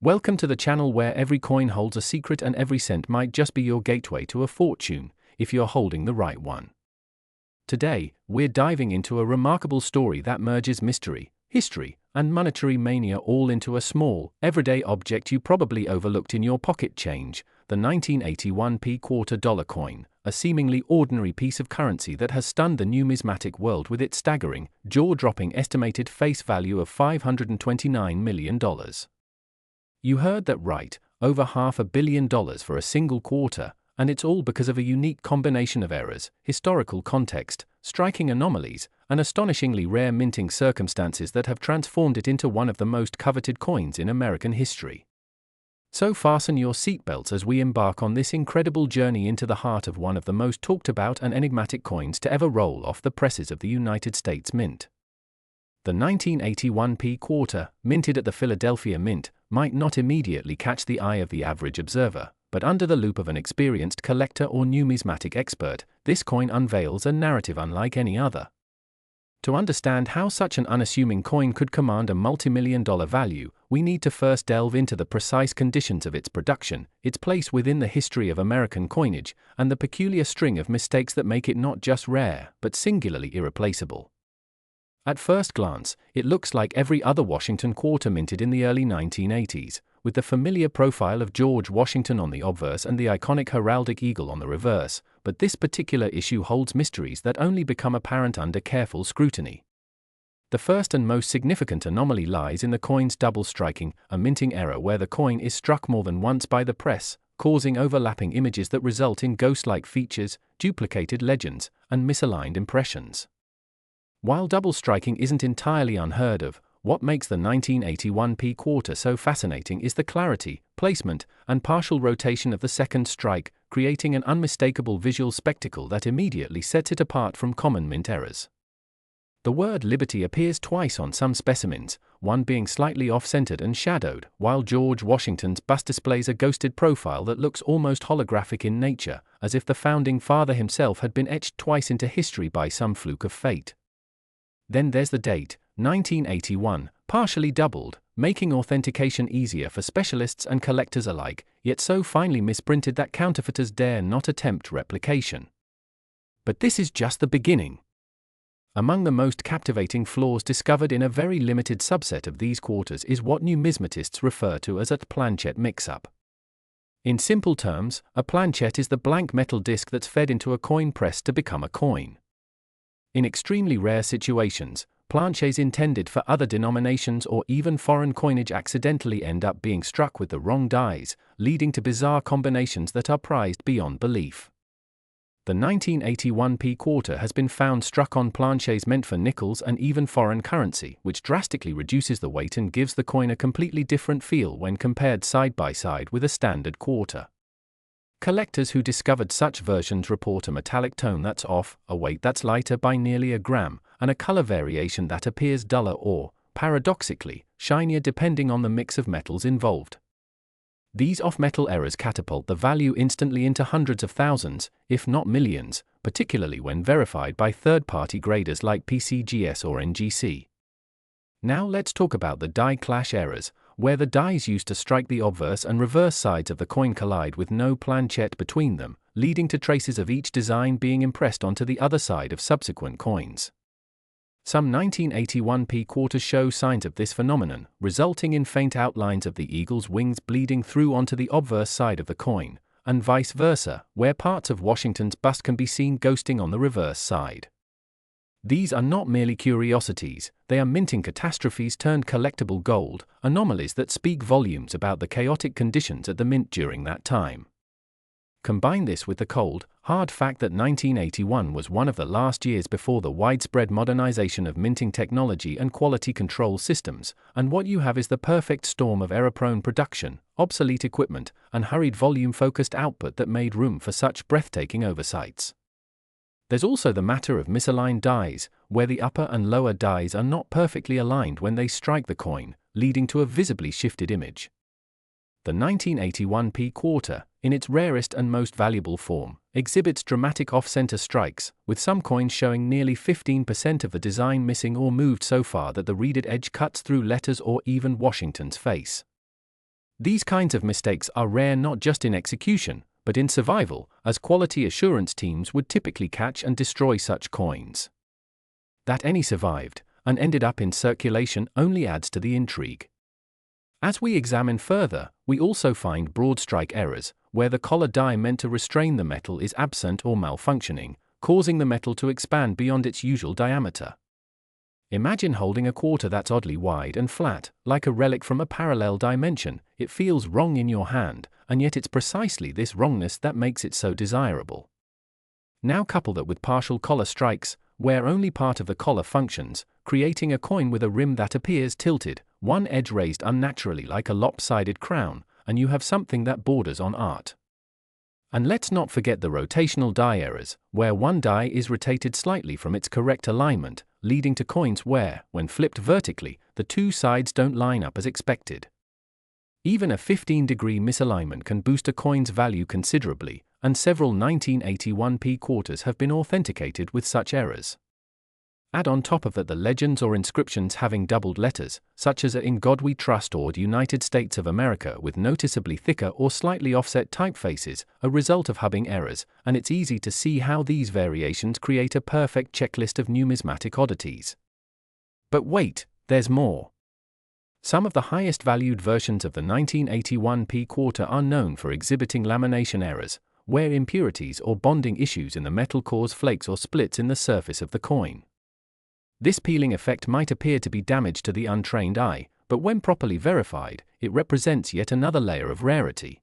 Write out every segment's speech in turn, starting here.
Welcome to the channel where every coin holds a secret and every cent might just be your gateway to a fortune, if you're holding the right one. Today, we're diving into a remarkable story that merges mystery, history, and monetary mania all into a small, everyday object you probably overlooked in your pocket change, the 1981 quarter dollar coin, a seemingly ordinary piece of currency that has stunned the numismatic world with its staggering, jaw-dropping estimated face value of $529 million. You heard that right, over $500 million for a single quarter, and it's all because of a unique combination of errors, historical context, striking anomalies, and astonishingly rare minting circumstances that have transformed it into one of the most coveted coins in American history. So fasten your seatbelts as we embark on this incredible journey into the heart of one of the most talked about and enigmatic coins to ever roll off the presses of the United States Mint. The 1981 quarter, minted at the Philadelphia Mint, might not immediately catch the eye of the average observer, but under the loop of an experienced collector or numismatic expert, this coin unveils a narrative unlike any other. To understand how such an unassuming coin could command a multi-million-dollar value, we need to first delve into the precise conditions of its production, its place within the history of American coinage, and the peculiar string of mistakes that make it not just rare, but singularly irreplaceable. At first glance, it looks like every other Washington quarter minted in the early 1980s, with the familiar profile of George Washington on the obverse and the iconic heraldic eagle on the reverse, but this particular issue holds mysteries that only become apparent under careful scrutiny. The first and most significant anomaly lies in the coin's double striking, a minting error where the coin is struck more than once by the press, causing overlapping images that result in ghost-like features, duplicated legends, and misaligned impressions. While double striking isn't entirely unheard of, what makes the 1981 quarter so fascinating is the clarity, placement, and partial rotation of the second strike, creating an unmistakable visual spectacle that immediately sets it apart from common mint errors. The word liberty appears twice on some specimens, one being slightly off-centered and shadowed, while George Washington's bust displays a ghosted profile that looks almost holographic in nature, as if the founding father himself had been etched twice into history by some fluke of fate. Then there's the date, 1981, partially doubled, making authentication easier for specialists and collectors alike, yet so finely misprinted that counterfeiters dare not attempt replication. But this is just the beginning. Among the most captivating flaws discovered in a very limited subset of these quarters is what numismatists refer to as a planchette mix-up. In simple terms, a planchette is the blank metal disc that's fed into a coin press to become a coin. In extremely rare situations, planchets intended for other denominations or even foreign coinage accidentally end up being struck with the wrong dies, leading to bizarre combinations that are prized beyond belief. The 1981 quarter has been found struck on planchets meant for nickels and even foreign currency, which drastically reduces the weight and gives the coin a completely different feel when compared side by side with a standard quarter. Collectors who discovered such versions report a metallic tone that's off, a weight that's lighter by nearly a gram, and a color variation that appears duller or, paradoxically, shinier depending on the mix of metals involved. These off-metal errors catapult the value instantly into hundreds of thousands, if not millions, particularly when verified by third-party graders like PCGS or NGC. Now let's talk about the die clash errors, where the dies used to strike the obverse and reverse sides of the coin collide with no planchette between them, leading to traces of each design being impressed onto the other side of subsequent coins. Some 1981 quarters show signs of this phenomenon, resulting in faint outlines of the eagle's wings bleeding through onto the obverse side of the coin, and vice versa, where parts of Washington's bust can be seen ghosting on the reverse side. These are not merely curiosities, they are minting catastrophes turned collectible gold, anomalies that speak volumes about the chaotic conditions at the mint during that time. Combine this with the cold, hard fact that 1981 was one of the last years before the widespread modernization of minting technology and quality control systems, and what you have is the perfect storm of error-prone production, obsolete equipment, and hurried volume-focused output that made room for such breathtaking oversights. There's also the matter of misaligned dies, where the upper and lower dies are not perfectly aligned when they strike the coin, leading to a visibly shifted image. The 1981 quarter, in its rarest and most valuable form, exhibits dramatic off-center strikes, with some coins showing nearly 15% of the design missing or moved so far that the reeded edge cuts through letters or even Washington's face. These kinds of mistakes are rare not just in execution, but in survival, as quality assurance teams would typically catch and destroy such coins. That any survived and ended up in circulation only adds to the intrigue. As we examine further, we also find broad strike errors, where the collar die meant to restrain the metal is absent or malfunctioning, causing the metal to expand beyond its usual diameter. Imagine holding a quarter that's oddly wide and flat, like a relic from a parallel dimension. It feels wrong in your hand, and yet it's precisely this wrongness that makes it so desirable. Now couple that with partial collar strikes, where only part of the collar functions, creating a coin with a rim that appears tilted, one edge raised unnaturally like a lopsided crown, and you have something that borders on art. And let's not forget the rotational die errors, where one die is rotated slightly from its correct alignment, leading to coins where, when flipped vertically, the two sides don't line up as expected. Even a 15-degree misalignment can boost a coin's value considerably, and several 1981p quarters have been authenticated with such errors. Add on top of that the legends or inscriptions having doubled letters, such as "In God We Trust" or "United States of America" with noticeably thicker or slightly offset typefaces, a result of hubbing errors, and it's easy to see how these variations create a perfect checklist of numismatic oddities. But wait, there's more. Some of the highest valued versions of the 1981p quarter are known for exhibiting lamination errors, where impurities or bonding issues in the metal cause flakes or splits in the surface of the coin. This peeling effect might appear to be damage to the untrained eye, but when properly verified, it represents yet another layer of rarity.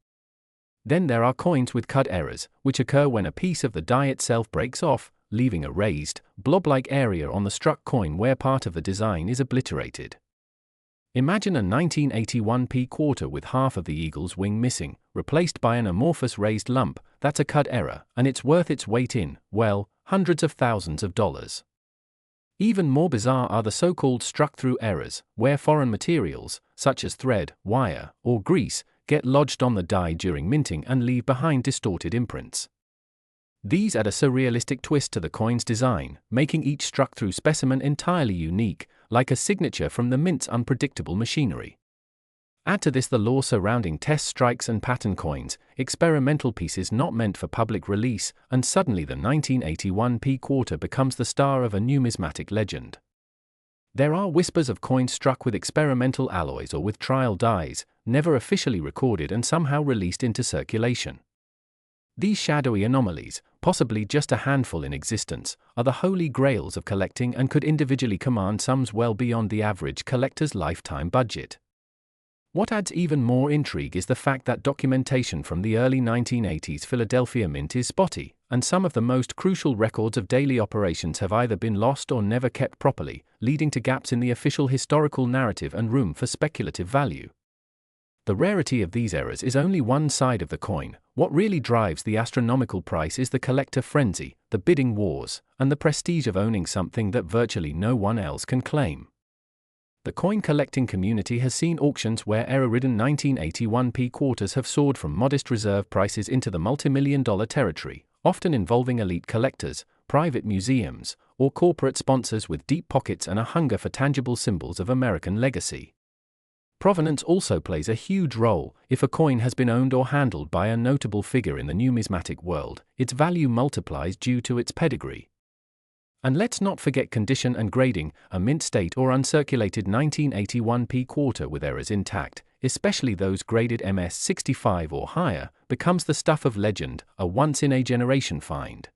Then there are coins with cut errors, which occur when a piece of the die itself breaks off, leaving a raised, blob-like area on the struck coin where part of the design is obliterated. Imagine a 1981p quarter with half of the eagle's wing missing, replaced by an amorphous raised lump. That's a cut error, and it's worth its weight in, well, hundreds of thousands of dollars. Even more bizarre are the so-called struck-through errors, where foreign materials, such as thread, wire, or grease, get lodged on the die during minting and leave behind distorted imprints. These add a surrealistic twist to the coin's design, making each struck-through specimen entirely unique, like a signature from the mint's unpredictable machinery. Add to this the lore surrounding test strikes and pattern coins, experimental pieces not meant for public release, and suddenly the 1981p quarter becomes the star of a numismatic legend. There are whispers of coins struck with experimental alloys or with trial dies, never officially recorded and somehow released into circulation. These shadowy anomalies, possibly just a handful in existence, are the holy grails of collecting and could individually command sums well beyond the average collector's lifetime budget. What adds even more intrigue is the fact that documentation from the early 1980s Philadelphia Mint is spotty, and some of the most crucial records of daily operations have either been lost or never kept properly, leading to gaps in the official historical narrative and room for speculative value. The rarity of these errors is only one side of the coin. What really drives the astronomical price is the collector frenzy, the bidding wars, and the prestige of owning something that virtually no one else can claim. The coin collecting community has seen auctions where error-ridden 1981p quarters have soared from modest reserve prices into the multimillion-dollar territory, often involving elite collectors, private museums, or corporate sponsors with deep pockets and a hunger for tangible symbols of American legacy. Provenance also plays a huge role. If a coin has been owned or handled by a notable figure in the numismatic world, its value multiplies due to its pedigree. And let's not forget condition and grading. A mint state or uncirculated 1981p quarter with errors intact, especially those graded MS65 or higher, becomes the stuff of legend, a once-in-a-generation find.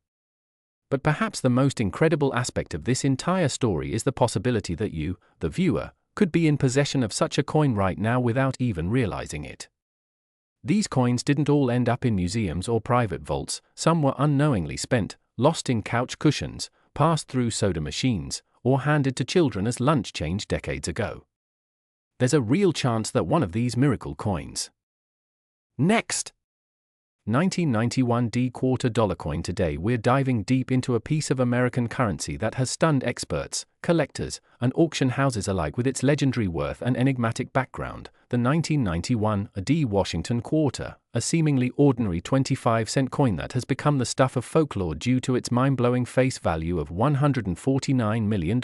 But perhaps the most incredible aspect of this entire story is the possibility that you, the viewer, could be in possession of such a coin right now without even realizing it. These coins didn't all end up in museums or private vaults. Some were unknowingly spent, lost in couch cushions, passed through soda machines, or handed to children as lunch change decades ago. There's a real chance that one of these miracle coins. Next! 1991 quarter dollar coin. Today we're diving deep into a piece of American currency that has stunned experts, collectors, and auction houses alike with its legendary worth and enigmatic background. The 1991 D Washington quarter, a seemingly ordinary 25-cent coin that has become the stuff of folklore due to its mind-blowing face value of $149 million.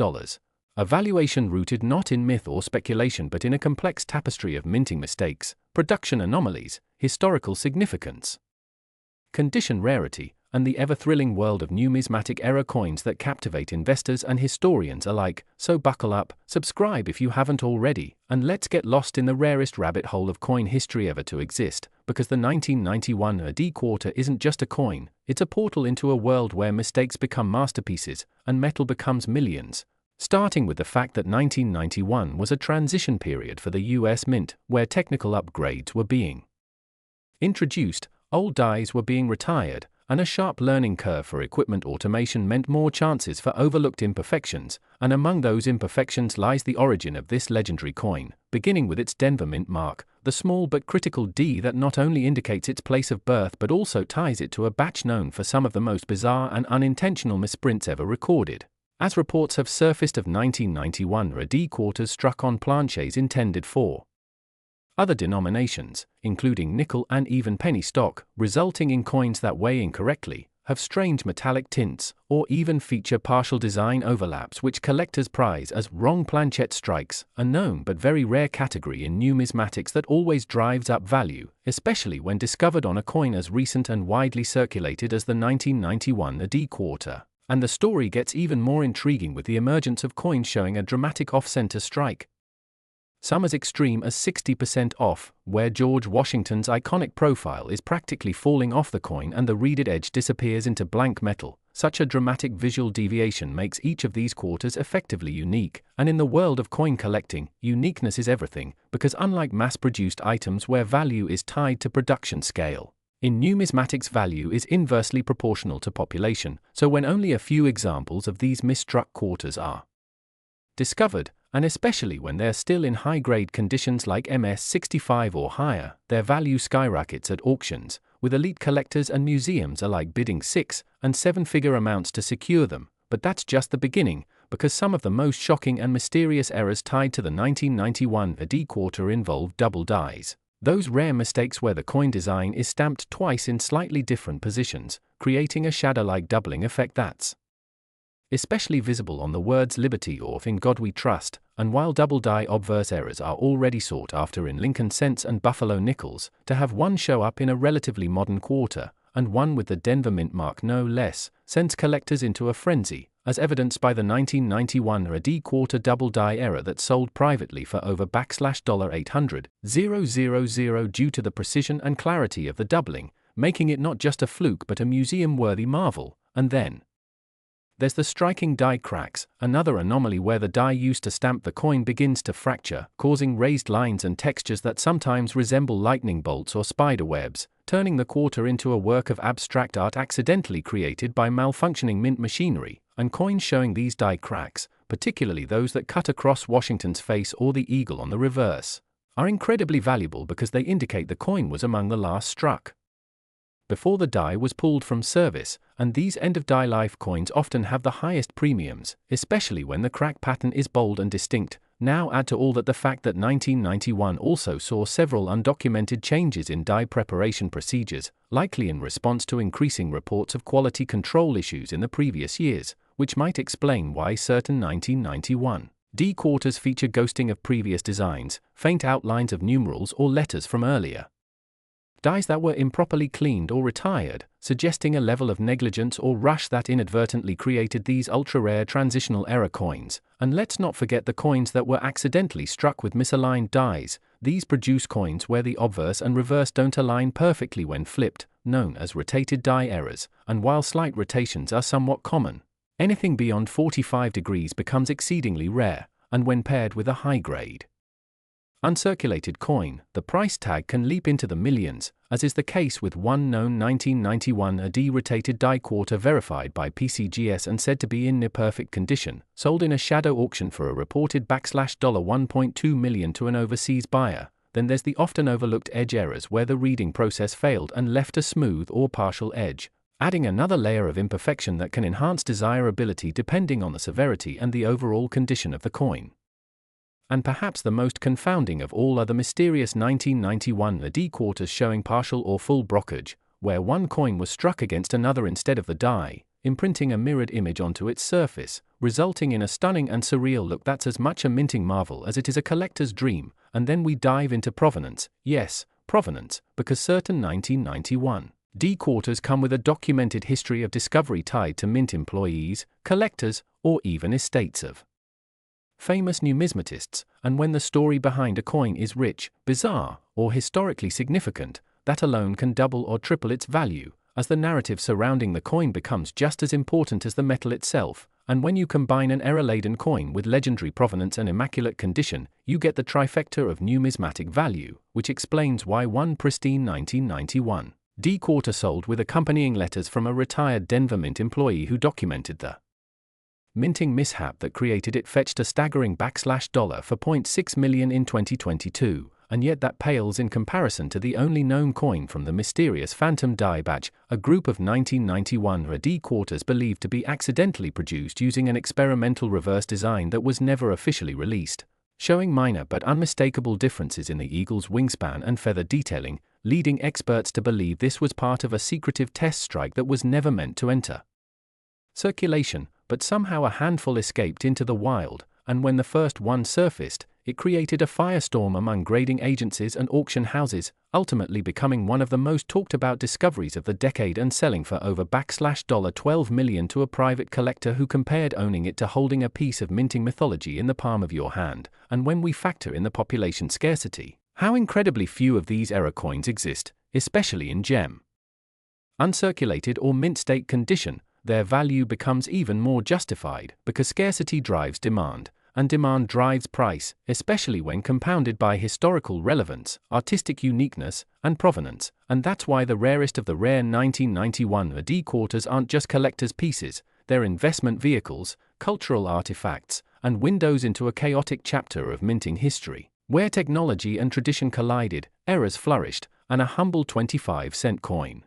A valuation rooted not in myth or speculation but in a complex tapestry of minting mistakes, production anomalies, historical significance, condition rarity, and the ever-thrilling world of numismatic era coins that captivate investors and historians alike. So buckle up, subscribe if you haven't already, and let's get lost in the rarest rabbit hole of coin history ever to exist, because the 1991 AD quarter isn't just a coin, it's a portal into a world where mistakes become masterpieces, and metal becomes millions. Starting with the fact that 1991 was a transition period for the US Mint, where technical upgrades were being introduced, old dies were being retired, and a sharp learning curve for equipment automation meant more chances for overlooked imperfections, and among those imperfections lies the origin of this legendary coin, beginning with its Denver Mint mark, the small but critical D that not only indicates its place of birth but also ties it to a batch known for some of the most bizarre and unintentional misprints ever recorded. As reports have surfaced of 1991 AD quarters struck on planchets intended for other denominations, including nickel and even penny stock, resulting in coins that weigh incorrectly, have strange metallic tints, or even feature partial design overlaps which collectors prize as wrong planchette strikes, a known but very rare category in numismatics that always drives up value, especially when discovered on a coin as recent and widely circulated as the 1991 AD quarter. And the story gets even more intriguing with the emergence of coins showing a dramatic off-center strike. Some as extreme as 60% off, where George Washington's iconic profile is practically falling off the coin and the reeded edge disappears into blank metal. Such a dramatic visual deviation makes each of these quarters effectively unique, and in the world of coin collecting, uniqueness is everything, because unlike mass-produced items where value is tied to production scale, in numismatics value is inversely proportional to population, so when only a few examples of these misstruck quarters are discovered, and especially when they're still in high-grade conditions like MS65 or higher, their value skyrockets at auctions, with elite collectors and museums alike bidding 6- and 7-figure amounts to secure them. But that's just the beginning, because some of the most shocking and mysterious errors tied to the 1991 AD quarter involve double dies. Those rare mistakes where the coin design is stamped twice in slightly different positions, creating a shadow-like doubling effect that's especially visible on the words Liberty or In God We Trust, and while double die obverse errors are already sought after in Lincoln cents and Buffalo nickels, to have one show up in a relatively modern quarter, and one with the Denver Mint mark no less, sends collectors into a frenzy, as evidenced by the 1991 AD quarter double die error that sold privately for over $800,000 due to the precision and clarity of the doubling, making it not just a fluke but a museum-worthy marvel. And then there's the striking die cracks, another anomaly where the die used to stamp the coin begins to fracture, causing raised lines and textures that sometimes resemble lightning bolts or spider webs, turning the quarter into a work of abstract art accidentally created by malfunctioning mint machinery. And coins showing these die cracks, particularly those that cut across Washington's face or the eagle on the reverse, are incredibly valuable because they indicate the coin was among the last struck before the die was pulled from service, and these end-of-die life coins often have the highest premiums, especially when the crack pattern is bold and distinct. Now add to all that the fact that 1991 also saw several undocumented changes in die preparation procedures, likely in response to increasing reports of quality control issues in the previous years, which might explain why certain 1991 D quarters feature ghosting of previous designs, faint outlines of numerals or letters from earlier dies that were improperly cleaned or retired, suggesting a level of negligence or rush that inadvertently created these ultra-rare transitional error coins. And let's not forget the coins that were accidentally struck with misaligned dies. These produce coins where the obverse and reverse don't align perfectly when flipped, known as rotated die errors, and while slight rotations are somewhat common, anything beyond 45 degrees becomes exceedingly rare, and when paired with a high-grade uncirculated coin, the price tag can leap into the millions, as is the case with one known 1991 AD rotated die quarter verified by PCGS and said to be in near-perfect condition, sold in a shadow auction for a reported $1.2 million to an overseas buyer. Then there's the often overlooked edge errors where the reading process failed and left a smooth or partial edge, adding another layer of imperfection that can enhance desirability depending on the severity and the overall condition of the coin. And perhaps the most confounding of all are the mysterious 1991 AD quarters showing partial or full brokerage, where one coin was struck against another instead of the die, imprinting a mirrored image onto its surface, resulting in a stunning and surreal look that's as much a minting marvel as it is a collector's dream. And then we dive into provenance. Yes, provenance, because certain 1991 D quarters come with a documented history of discovery tied to mint employees, collectors, or even estates of famous numismatists. And when the story behind a coin is rich, bizarre, or historically significant, that alone can double or triple its value, as the narrative surrounding the coin becomes just as important as the metal itself. And when you combine an error-laden coin with legendary provenance and immaculate condition, you get the trifecta of numismatic value, which explains why one pristine 1991 D quarter sold with accompanying letters from a retired Denver Mint employee who documented the minting mishap that created it fetched a staggering $$ for $0.6 million in 2022, and yet that pales in comparison to the only known coin from the mysterious Phantom Die batch, a group of 1991 D quarters believed to be accidentally produced using an experimental reverse design that was never officially released, showing minor but unmistakable differences in the eagle's wingspan and feather detailing, leading experts to believe this was part of a secretive test strike that was never meant to enter circulation, but somehow a handful escaped into the wild, and when the first one surfaced, it created a firestorm among grading agencies and auction houses, ultimately becoming one of the most talked about discoveries of the decade and selling for over $12 million to a private collector who compared owning it to holding a piece of minting mythology in the palm of your hand. And when we factor in the population scarcity, how incredibly few of these error coins exist, especially in gem uncirculated or mint state condition, their value becomes even more justified because scarcity drives demand, and demand drives price, especially when compounded by historical relevance, artistic uniqueness, and provenance. And that's why the rarest of the rare 1991 D quarters aren't just collector's pieces, they're investment vehicles, cultural artifacts, and windows into a chaotic chapter of minting history, where technology and tradition collided, errors flourished, and a humble 25-cent coin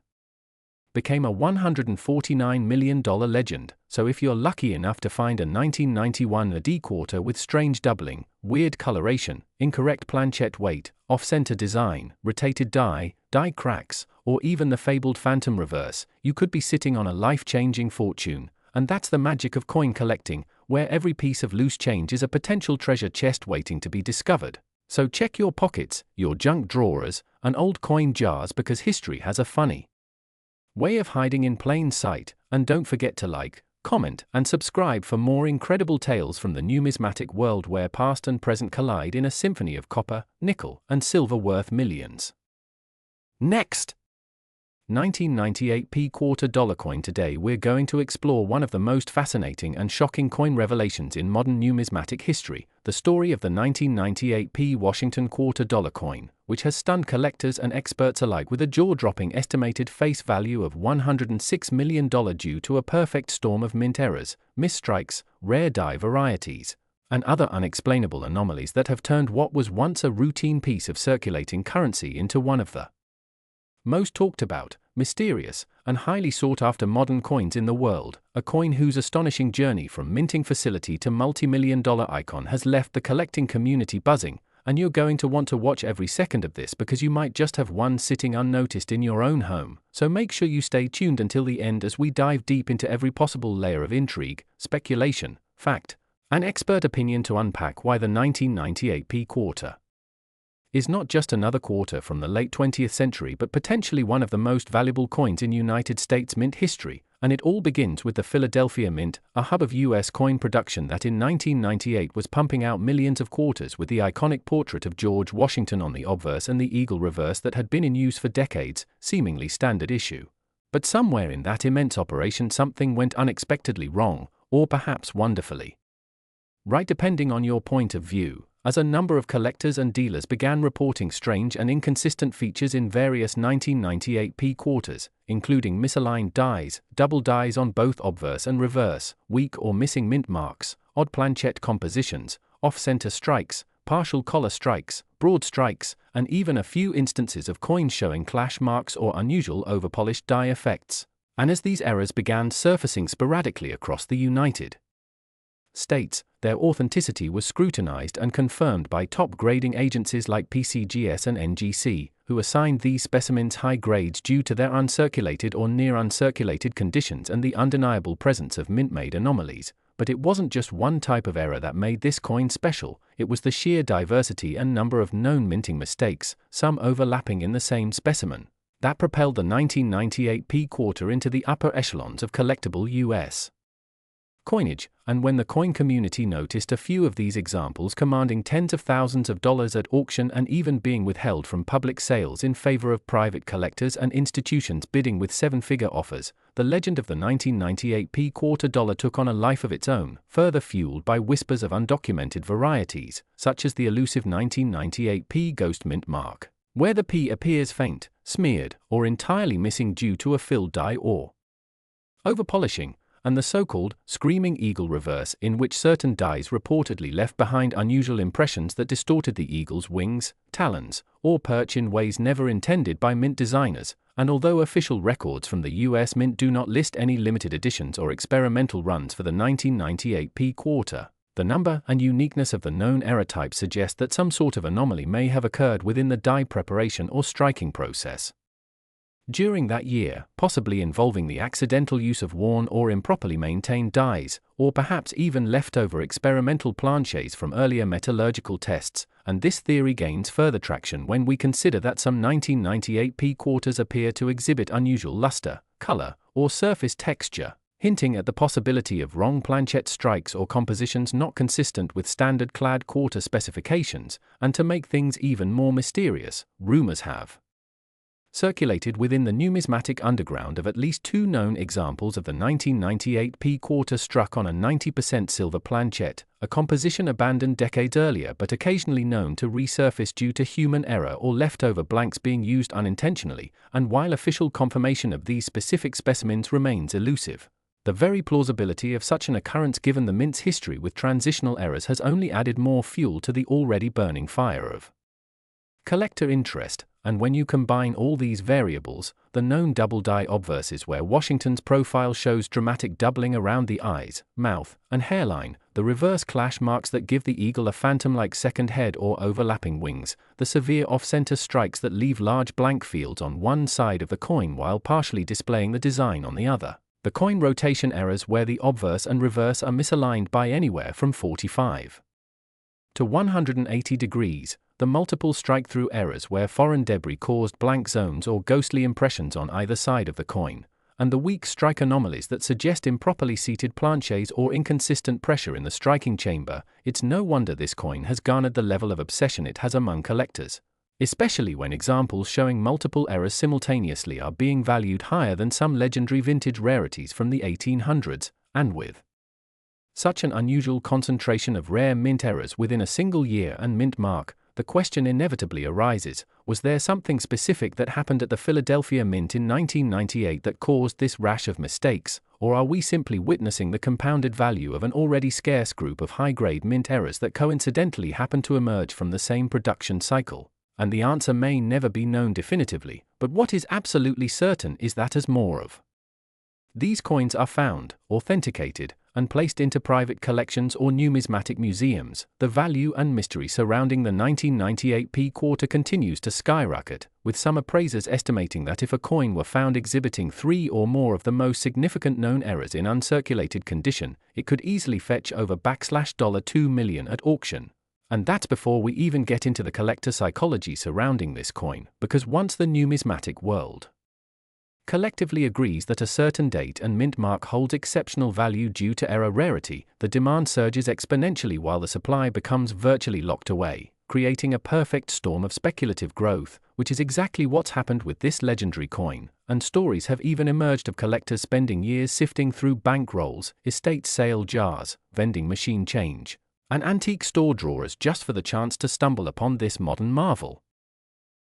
became a $149 million legend. So if you're lucky enough to find a 1991 D quarter with strange doubling, weird coloration, incorrect planchet weight, off-center design, rotated die cracks, or even the fabled Phantom reverse, you could be sitting on a life-changing fortune. And that's the magic of coin collecting, where every piece of loose change is a potential treasure chest waiting to be discovered. So check your pockets, your junk drawers, and old coin jars, because history has a funny way of hiding in plain sight. And don't forget to like, comment, and subscribe for more incredible tales from the numismatic world where past and present collide in a symphony of copper, nickel, and silver worth millions. Next, 1998 P quarter dollar coin. Today we're going to explore one of the most fascinating and shocking coin revelations in modern numismatic history, the story of the 1998 P Washington quarter dollar coin, which has stunned collectors and experts alike with a jaw-dropping estimated face value of $106 million due to a perfect storm of mint errors, misstrikes, rare die varieties, and other unexplainable anomalies that have turned what was once a routine piece of circulating currency into one of the most talked about, mysterious, and highly sought-after modern coins in the world. A coin whose astonishing journey from minting facility to multi-million-dollar icon has left the collecting community buzzing, and you're going to want to watch every second of this because you might just have one sitting unnoticed in your own home. So make sure you stay tuned until the end as we dive deep into every possible layer of intrigue, speculation, fact, and expert opinion to unpack why the 1998 P quarter is not just another quarter from the late 20th century but potentially one of the most valuable coins in United States mint history. And it all begins with the Philadelphia Mint, a hub of U.S. coin production that in 1998 was pumping out millions of quarters with the iconic portrait of George Washington on the obverse and the eagle reverse that had been in use for decades, seemingly standard issue. But somewhere in that immense operation something went unexpectedly wrong, or perhaps wonderfully right, depending on your point of view, as a number of collectors and dealers began reporting strange and inconsistent features in various 1998 P quarters, including misaligned dies, double dies on both obverse and reverse, weak or missing mint marks, odd planchet compositions, off-center strikes, partial collar strikes, broad strikes, and even a few instances of coins showing clash marks or unusual overpolished die effects. And as these errors began surfacing sporadically across the United States, their authenticity was scrutinized and confirmed by top grading agencies like PCGS and NGC, who assigned these specimens high grades due to their uncirculated or near uncirculated conditions and the undeniable presence of mint-made anomalies. But it wasn't just one type of error that made this coin special, it was the sheer diversity and number of known minting mistakes, some overlapping in the same specimen, that propelled the 1998 P quarter into the upper echelons of collectible U.S. coinage. And when the coin community noticed a few of these examples commanding tens of thousands of dollars at auction and even being withheld from public sales in favor of private collectors and institutions bidding with seven-figure offers, the legend of the 1998 P quarter dollar took on a life of its own, further fueled by whispers of undocumented varieties, such as the elusive 1998 P ghost mint mark, where the P appears faint, smeared, or entirely missing due to a filled die or overpolishing, and the so-called screaming eagle reverse, in which certain dies reportedly left behind unusual impressions that distorted the eagle's wings, talons, or perch in ways never intended by mint designers. And although official records from the US Mint do not list any limited editions or experimental runs for the 1998 P quarter, the number and uniqueness of the known error type suggest that some sort of anomaly may have occurred within the die preparation or striking process during that year, possibly involving the accidental use of worn or improperly maintained dies, or perhaps even leftover experimental planchets from earlier metallurgical tests. And this theory gains further traction when we consider that some 1998 P quarters appear to exhibit unusual luster, color, or surface texture, hinting at the possibility of wrong planchette strikes or compositions not consistent with standard clad quarter specifications. And to make things even more mysterious, rumors have circulated within the numismatic underground of at least two known examples of the 1998 P quarter struck on a 90% silver planchette, a composition abandoned decades earlier but occasionally known to resurface due to human error or leftover blanks being used unintentionally. And while official confirmation of these specific specimens remains elusive, the very plausibility of such an occurrence given the mint's history with transitional errors has only added more fuel to the already burning fire of collector interest. And when you combine all these variables, the known double die obverses where Washington's profile shows dramatic doubling around the eyes, mouth, and hairline, the reverse clash marks that give the eagle a phantom-like second head or overlapping wings, the severe off-center strikes that leave large blank fields on one side of the coin while partially displaying the design on the other, the coin rotation errors where the obverse and reverse are misaligned by anywhere from 45 to 180 degrees, the multiple strike-through errors where foreign debris caused blank zones or ghostly impressions on either side of the coin, and the weak strike anomalies that suggest improperly seated planchets or inconsistent pressure in the striking chamber. It's no wonder this coin has garnered the level of obsession it has among collectors, especially when examples showing multiple errors simultaneously are being valued higher than some legendary vintage rarities from the 1800s, and with such an unusual concentration of rare mint errors within a single year and mint mark, the question inevitably arises, was there something specific that happened at the Philadelphia Mint in 1998 that caused this rash of mistakes, or are we simply witnessing the compounded value of an already scarce group of high-grade mint errors that coincidentally happen to emerge from the same production cycle? And the answer may never be known definitively, but what is absolutely certain is that as more of these coins are found, authenticated, and placed into private collections or numismatic museums, the value and mystery surrounding the 1998 P quarter continues to skyrocket, with some appraisers estimating that if a coin were found exhibiting 3 or more of the most significant known errors in uncirculated condition, it could easily fetch over $2 million at auction. And that's before we even get into the collector psychology surrounding this coin, because once the numismatic world collectively agrees that a certain date and mint mark holds exceptional value due to error rarity, the demand surges exponentially while the supply becomes virtually locked away, creating a perfect storm of speculative growth, which is exactly what's happened with this legendary coin. And stories have even emerged of collectors spending years sifting through bank rolls, estate sale jars, vending machine change, and antique store drawers just for the chance to stumble upon this modern marvel,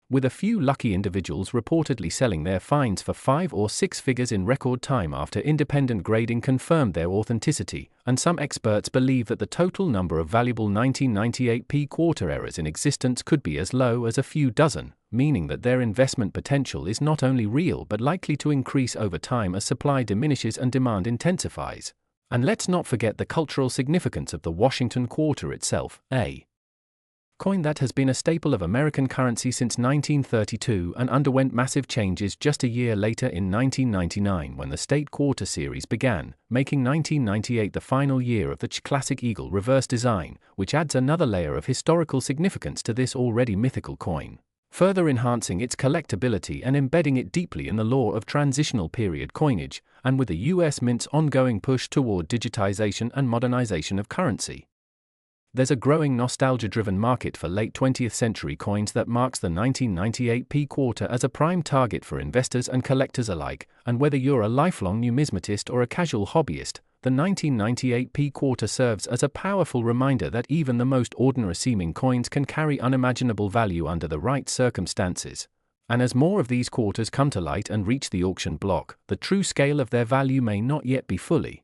with a few lucky individuals reportedly selling their finds for 5 or 6 figures in record time after independent grading confirmed their authenticity. And some experts believe that the total number of valuable 1998 P quarter errors in existence could be as low as a few dozen, meaning that their investment potential is not only real but likely to increase over time as supply diminishes and demand intensifies. And let's not forget the cultural significance of the Washington quarter itself, Coin that has been a staple of American currency since 1932 and underwent massive changes just a year later in 1999 when the State Quarter series began, making 1998 the final year of the classic eagle reverse design, which adds another layer of historical significance to this already mythical coin, further enhancing its collectability and embedding it deeply in the lore of transitional period coinage, and with the US Mint's ongoing push toward digitization and modernization of currency. There's a growing nostalgia-driven market for late 20th century coins that marks the 1998 P quarter as a prime target for investors and collectors alike, and whether you're a lifelong numismatist or a casual hobbyist, the 1998 P quarter serves as a powerful reminder that even the most ordinary-seeming coins can carry unimaginable value under the right circumstances. And as more of these quarters come to light and reach the auction block, the true scale of their value may not yet be fully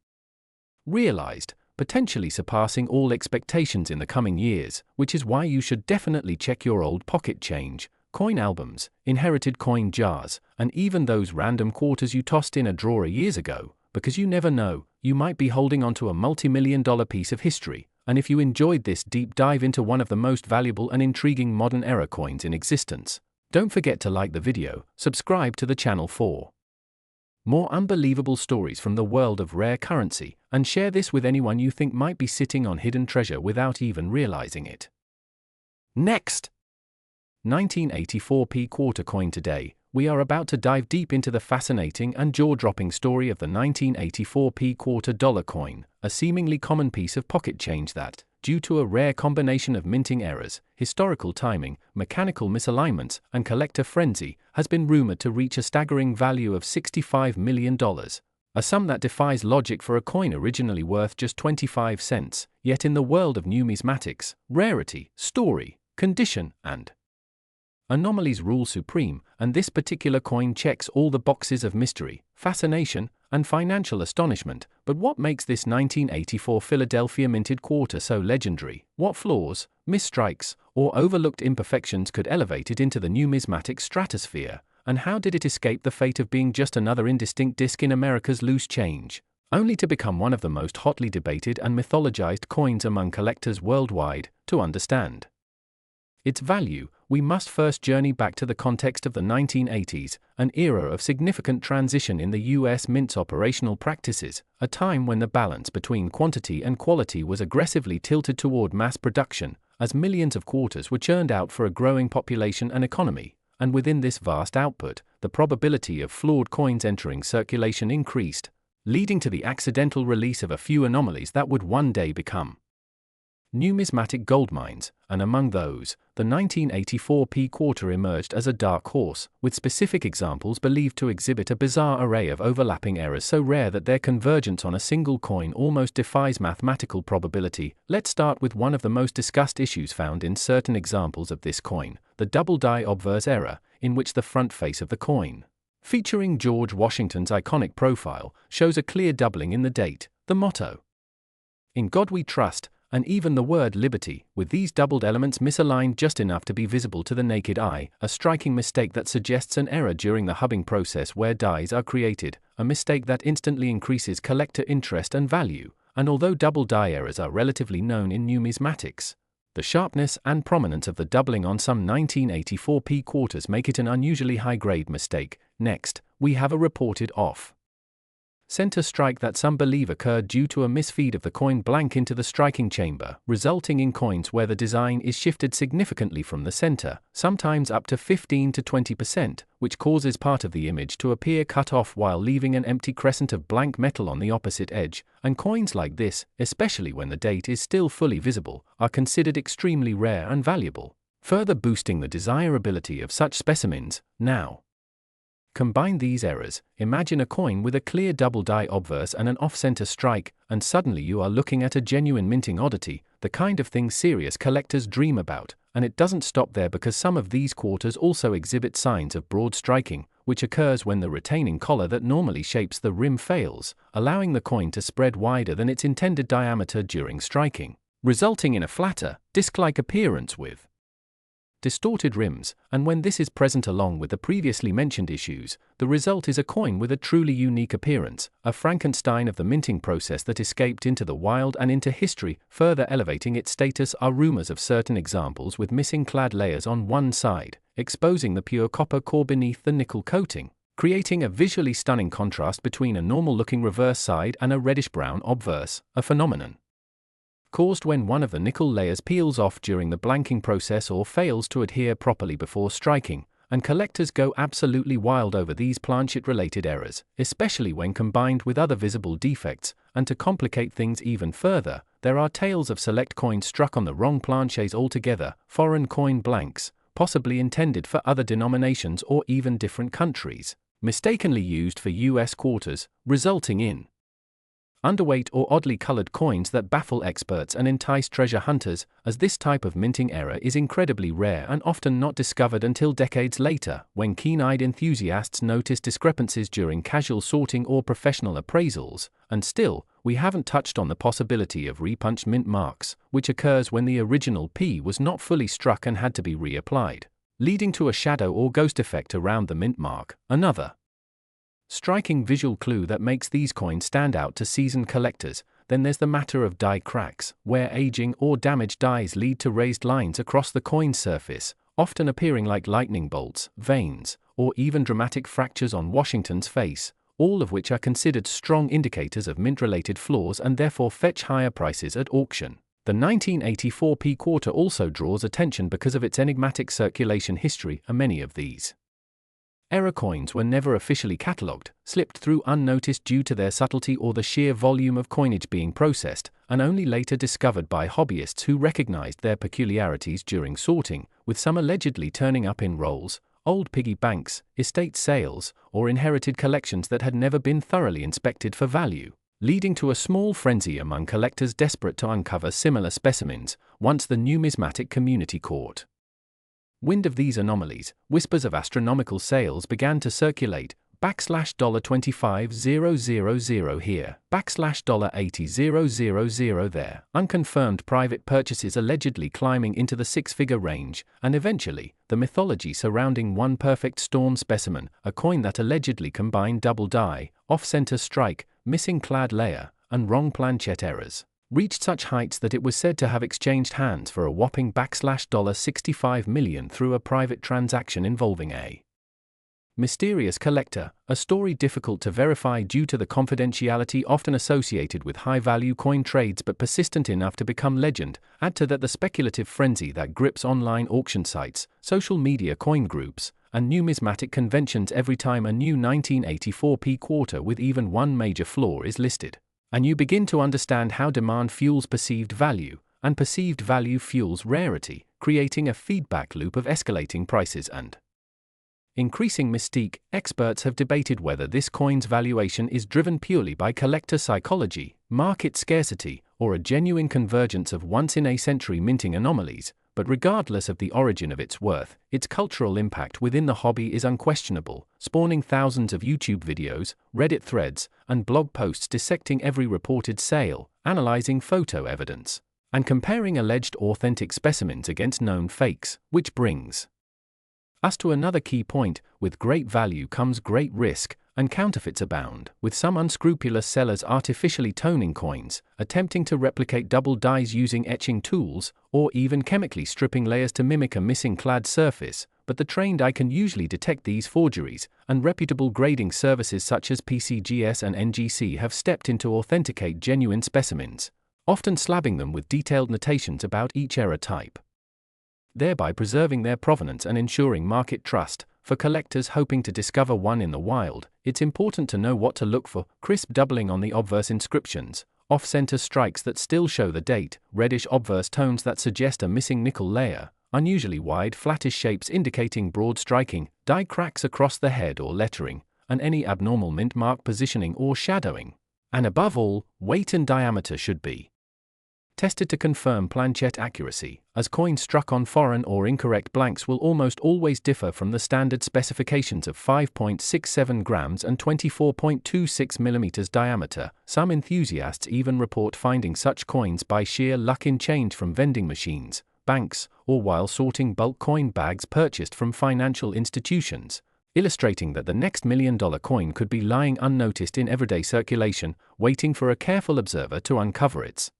realized, potentially surpassing all expectations in the coming years, which is why you should definitely check your old pocket change, coin albums, inherited coin jars, and even those random quarters you tossed in a drawer years ago, because you never know, you might be holding onto a multi-million-dollar piece of history. And if you enjoyed this deep dive into one of the most valuable and intriguing modern-era coins in existence, don't forget to like the video, subscribe to the channel for more unbelievable stories from the world of rare currency, and share this with anyone you think might be sitting on hidden treasure without even realizing it. Next! 1984 P quarter coin. Today, we are about to dive deep into the fascinating and jaw-dropping story of the 1984 P quarter dollar coin, a seemingly common piece of pocket change that, due to a rare combination of minting errors, historical timing, mechanical misalignments, and collector frenzy, has been rumored to reach a staggering value of $65 million, a sum that defies logic for a coin originally worth just 25 cents, yet in the world of numismatics, rarity, story, condition, and anomalies rule supreme, and this particular coin checks all the boxes of mystery, fascination, and financial astonishment. But what makes this 1984 Philadelphia minted quarter so legendary? What flaws, misstrikes, or overlooked imperfections could elevate it into the numismatic stratosphere? And how did it escape the fate of being just another indistinct disc in America's loose change, only to become one of the most hotly debated and mythologized coins among collectors worldwide? To understand its value, we must first journey back to the context of the 1980s, an era of significant transition in the US Mint's operational practices, a time when the balance between quantity and quality was aggressively tilted toward mass production, as millions of quarters were churned out for a growing population and economy, and within this vast output, the probability of flawed coins entering circulation increased, leading to the accidental release of a few anomalies that would one day become numismatic goldmines, and among those, the 1984 P quarter emerged as a dark horse, with specific examples believed to exhibit a bizarre array of overlapping errors so rare that their convergence on a single coin almost defies mathematical probability. Let's start with one of the most discussed issues found in certain examples of this coin, the double die obverse error, in which the front face of the coin, featuring George Washington's iconic profile, shows a clear doubling in the date, the motto, "In God We Trust," and even the word liberty, with these doubled elements misaligned just enough to be visible to the naked eye, a striking mistake that suggests an error during the hubbing process where dies are created, a mistake that instantly increases collector interest and value. And although double die errors are relatively known in numismatics, the sharpness and prominence of the doubling on some 1984 P quarters make it an unusually high-grade mistake. Next, we have a reported off-center strike that some believe occurred due to a misfeed of the coin blank into the striking chamber, resulting in coins where the design is shifted significantly from the center, sometimes up to 15 to 20%, which causes part of the image to appear cut off while leaving an empty crescent of blank metal on the opposite edge. And coins like this, especially when the date is still fully visible, are considered extremely rare and valuable, further boosting the desirability of such specimens. Now, combine these errors, imagine a coin with a clear double die obverse and an off-center strike, and suddenly you are looking at a genuine minting oddity, the kind of thing serious collectors dream about. And it doesn't stop there, because some of these quarters also exhibit signs of broad striking, which occurs when the retaining collar that normally shapes the rim fails, allowing the coin to spread wider than its intended diameter during striking, resulting in a flatter, disc-like appearance with distorted rims, and when this is present along with the previously mentioned issues, the result is a coin with a truly unique appearance, a Frankenstein of the minting process that escaped into the wild and into history. Further elevating its status are rumors of certain examples with missing clad layers on one side, exposing the pure copper core beneath the nickel coating, creating a visually stunning contrast between a normal-looking reverse side and a reddish-brown obverse, a phenomenon caused when one of the nickel layers peels off during the blanking process or fails to adhere properly before striking, and collectors go absolutely wild over these planchet-related errors, especially when combined with other visible defects. And to complicate things even further, there are tales of select coins struck on the wrong planchets altogether, foreign coin blanks, possibly intended for other denominations or even different countries, mistakenly used for US quarters, resulting in underweight or oddly colored coins that baffle experts and entice treasure hunters, as this type of minting error is incredibly rare and often not discovered until decades later, when keen-eyed enthusiasts notice discrepancies during casual sorting or professional appraisals. And still, we haven't touched on the possibility of repunched mint marks, which occurs when the original P was not fully struck and had to be reapplied, leading to a shadow or ghost effect around the mint mark. Another striking visual clue that makes these coins stand out to seasoned collectors. Then there's the matter of die cracks, where aging or damaged dies lead to raised lines across the coin's surface, often appearing like lightning bolts, veins, or even dramatic fractures on Washington's face, all of which are considered strong indicators of mint-related flaws and therefore fetch higher prices at auction. The 1984 P quarter also draws attention because of its enigmatic circulation history, and many of these error coins were never officially catalogued, slipped through unnoticed due to their subtlety or the sheer volume of coinage being processed, and only later discovered by hobbyists who recognized their peculiarities during sorting, with some allegedly turning up in rolls, old piggy banks, estate sales, or inherited collections that had never been thoroughly inspected for value, leading to a small frenzy among collectors desperate to uncover similar specimens. Once the numismatic community caught wind of these anomalies, whispers of astronomical sales began to circulate. $25,000 here, $80,000 there, unconfirmed private purchases allegedly climbing into the six-figure range, and eventually, the mythology surrounding one perfect storm specimen, a coin that allegedly combined double die, off-center strike, missing clad layer, and wrong planchet errors, reached such heights that it was said to have exchanged hands for a whopping $65 million through a private transaction involving a mysterious collector, a story difficult to verify due to the confidentiality often associated with high-value coin trades but persistent enough to become legend. Add to that the speculative frenzy that grips online auction sites, social media coin groups, and numismatic conventions every time a new 1984 P quarter with even one major flaw is listed, and you begin to understand how demand fuels perceived value, and perceived value fuels rarity, creating a feedback loop of escalating prices and increasing mystique. Experts have debated whether this coin's valuation is driven purely by collector psychology, market scarcity, or a genuine convergence of once-in-a-century minting anomalies, but regardless of the origin of its worth, its cultural impact within the hobby is unquestionable, spawning thousands of YouTube videos, Reddit threads, and blog posts dissecting every reported sale, analyzing photo evidence, and comparing alleged authentic specimens against known fakes, which brings us to another key point: with great value comes great risk, and counterfeits abound, with some unscrupulous sellers artificially toning coins, attempting to replicate double dies using etching tools, or even chemically stripping layers to mimic a missing clad surface. But the trained eye can usually detect these forgeries, and reputable grading services such as PCGS and NGC have stepped in to authenticate genuine specimens, often slabbing them with detailed notations about each error type, thereby preserving their provenance and ensuring market trust. For collectors hoping to discover one in the wild, it's important to know what to look for: crisp doubling on the obverse inscriptions, off-center strikes that still show the date, reddish obverse tones that suggest a missing nickel layer, unusually wide flattish shapes indicating broad striking, die cracks across the head or lettering, and any abnormal mint mark positioning or shadowing. And above all, weight and diameter should be tested to confirm planchet accuracy, as coins struck on foreign or incorrect blanks will almost always differ from the standard specifications of 5.67 grams and 24.26 millimeters diameter. Some enthusiasts even report finding such coins by sheer luck in change from vending machines, banks, or while sorting bulk coin bags purchased from financial institutions, illustrating that the next $1 million coin could be lying unnoticed in everyday circulation, waiting for a careful observer to uncover its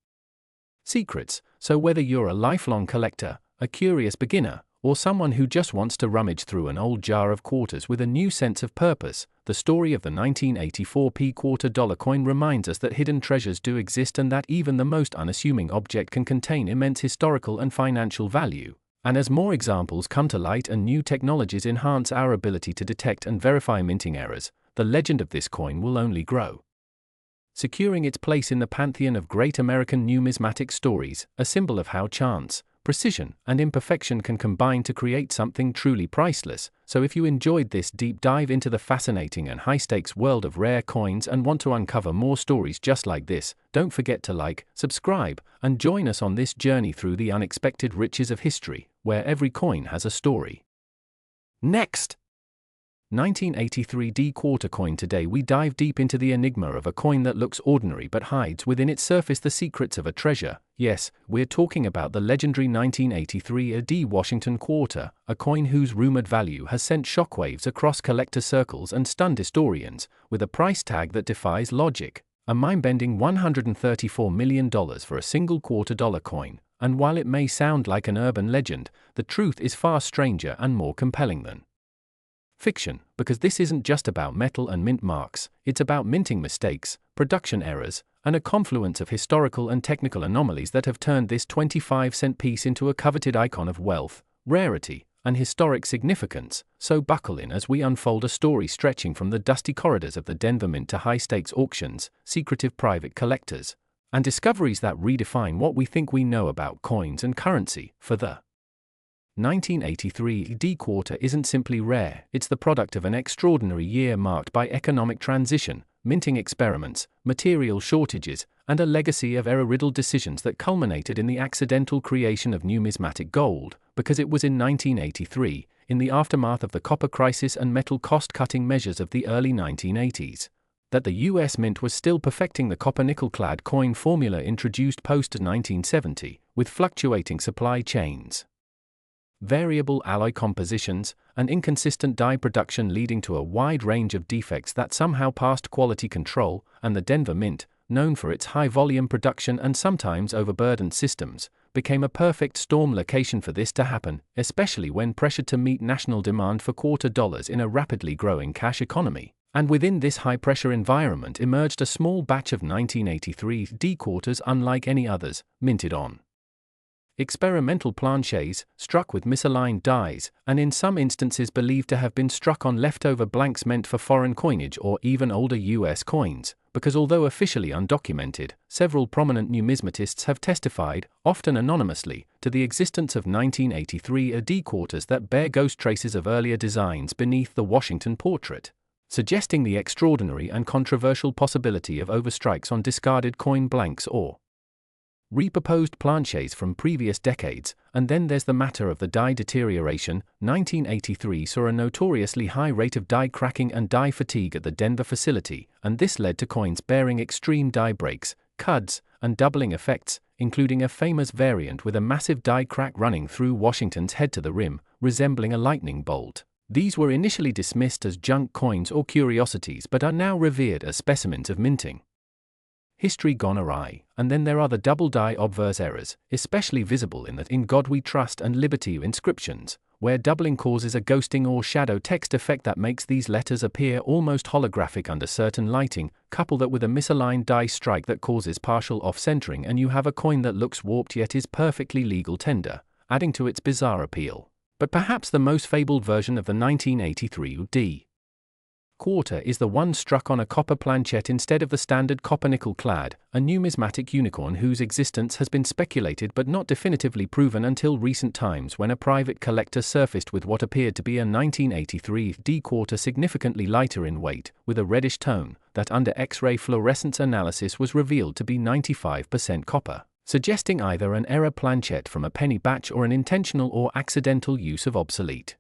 secrets. So whether you're a lifelong collector, a curious beginner, or someone who just wants to rummage through an old jar of quarters with a new sense of purpose, the story of the 1984 quarter dollar coin reminds us that hidden treasures do exist and that even the most unassuming object can contain immense historical and financial value. And as more examples come to light and new technologies enhance our ability to detect and verify minting errors, the legend of this coin will only grow, securing its place in the pantheon of great American numismatic stories, a symbol of how chance, precision, and imperfection can combine to create something truly priceless. So if you enjoyed this deep dive into the fascinating and high-stakes world of rare coins and want to uncover more stories just like this, don't forget to like, subscribe, and join us on this journey through the unexpected riches of history, where every coin has a story. Next! 1983 quarter coin. Today we dive deep into the enigma of a coin that looks ordinary but hides within its surface the secrets of a treasure. Yes, we're talking about the legendary 1983 Washington quarter, a coin whose rumored value has sent shockwaves across collector circles and stunned historians, with a price tag that defies logic. A mind-bending $134 million for a single quarter dollar coin. And while it may sound like an urban legend, the truth is far stranger and more compelling than fiction, because this isn't just about metal and mint marks, it's about minting mistakes, production errors, and a confluence of historical and technical anomalies that have turned this 25-cent piece into a coveted icon of wealth, rarity, and historic significance. So buckle in as we unfold a story stretching from the dusty corridors of the Denver Mint to high-stakes auctions, secretive private collectors, and discoveries that redefine what we think we know about coins and currency. For the 1983 quarter isn't simply rare, it's the product of an extraordinary year marked by economic transition, minting experiments, material shortages, and a legacy of error-riddled decisions that culminated in the accidental creation of numismatic gold, because it was in 1983, in the aftermath of the copper crisis and metal cost-cutting measures of the early 1980s, that the U.S. Mint was still perfecting the copper-nickel-clad coin formula introduced post-1970, with fluctuating supply chains, variable alloy compositions, and inconsistent die production leading to a wide range of defects that somehow passed quality control. And the Denver Mint, known for its high-volume production and sometimes overburdened systems, became a perfect storm location for this to happen, especially when pressured to meet national demand for quarter dollars in a rapidly growing cash economy. And within this high-pressure environment emerged a small batch of 1983 quarters unlike any others, minted on experimental planchets, struck with misaligned dies, and in some instances believed to have been struck on leftover blanks meant for foreign coinage or even older U.S. coins, because although officially undocumented, several prominent numismatists have testified, often anonymously, to the existence of 1983 quarters that bear ghost traces of earlier designs beneath the Washington portrait, suggesting the extraordinary and controversial possibility of overstrikes on discarded coin blanks or repurposed planchets from previous decades. And then there's the matter of the die deterioration. 1983 saw a notoriously high rate of die cracking and die fatigue at the Denver facility, and this led to coins bearing extreme die breaks, cuds, and doubling effects, including a famous variant with a massive die crack running through Washington's head to the rim, resembling a lightning bolt. These were initially dismissed as junk coins or curiosities but are now revered as specimens of minting history gone awry. And then there are the double die obverse errors, especially visible in the "In God We Trust" and "Liberty" inscriptions, where doubling causes a ghosting or shadow text effect that makes these letters appear almost holographic under certain lighting. Couple that with a misaligned die strike that causes partial off-centering and you have a coin that looks warped yet is perfectly legal tender, adding to its bizarre appeal. But perhaps the most fabled version of the 1983 quarter is the one struck on a copper planchet instead of the standard copper-nickel clad, a numismatic unicorn whose existence has been speculated but not definitively proven until recent times, when a private collector surfaced with what appeared to be a 1983 quarter significantly lighter in weight, with a reddish tone, that under X-ray fluorescence analysis was revealed to be 95% copper, suggesting either an error planchet from a penny batch or an intentional or accidental use of obsolete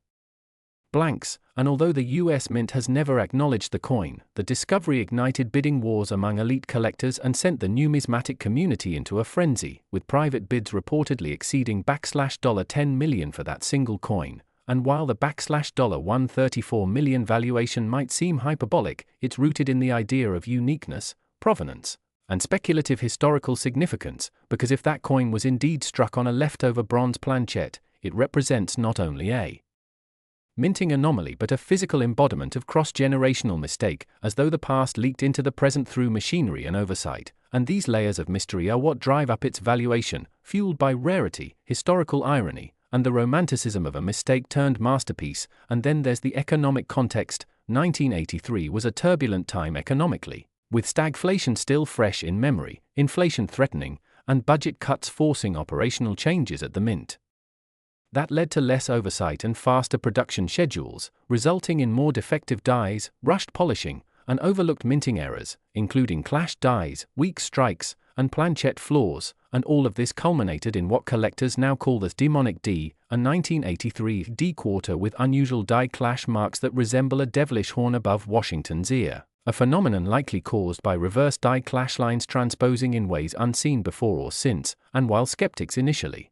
blanks, and although the US Mint has never acknowledged the coin, the discovery ignited bidding wars among elite collectors and sent the numismatic community into a frenzy, with private bids reportedly exceeding $10 million for that single coin. And while the $134 million valuation might seem hyperbolic, it's rooted in the idea of uniqueness, provenance, and speculative historical significance, because if that coin was indeed struck on a leftover bronze planchette, it represents not only a minting anomaly but a physical embodiment of cross-generational mistake, as though the past leaked into the present through machinery and oversight, and these layers of mystery are what drive up its valuation, fueled by rarity, historical irony, and the romanticism of a mistake-turned masterpiece. And then there's the economic context. 1983 was a turbulent time economically, with stagflation still fresh in memory, inflation threatening, and budget cuts forcing operational changes at the Mint. That led to less oversight and faster production schedules, resulting in more defective dies, rushed polishing, and overlooked minting errors, including clashed dies, weak strikes, and planchette flaws, and all of this culminated in what collectors now call the demonic D, a 1983 D quarter with unusual die clash marks that resemble a devilish horn above Washington's ear, a phenomenon likely caused by reverse die clash lines transposing in ways unseen before or since. And while skeptics initially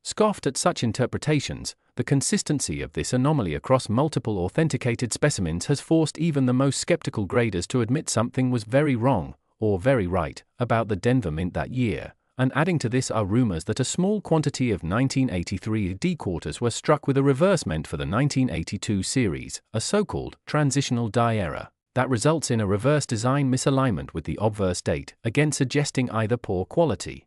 scoffed at such interpretations, the consistency of this anomaly across multiple authenticated specimens has forced even the most skeptical graders to admit something was very wrong, or very right, about the Denver Mint that year. And adding to this are rumors that a small quantity of 1983 D quarters were struck with a reverse meant for the 1982 series, a so-called transitional die error that results in a reverse design misalignment with the obverse date, again suggesting either poor quality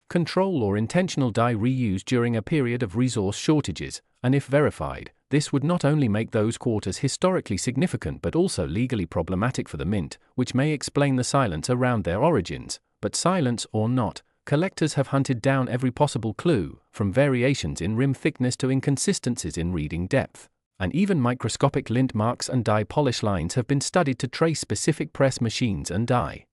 control or intentional die reuse during a period of resource shortages. And if verified, this would not only make those quarters historically significant but also legally problematic for the Mint, which may explain the silence around their origins. But silence or not, collectors have hunted down every possible clue, from variations in rim thickness to inconsistencies in reading depth. And even microscopic lint marks and die polish lines have been studied to trace specific press machines and die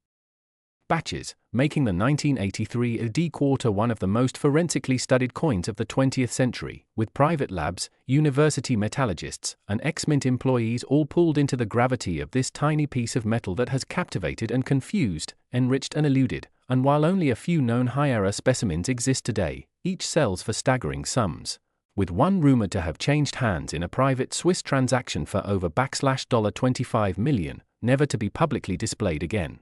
batches, making the 1983 D quarter one of the most forensically studied coins of the 20th century, with private labs, university metallurgists, and ex-Mint employees all pulled into the gravity of this tiny piece of metal that has captivated and confused, enriched and eluded. And while only a few known high-error specimens exist today, each sells for staggering sums, with one rumored to have changed hands in a private Swiss transaction for over $25 million, never to be publicly displayed again.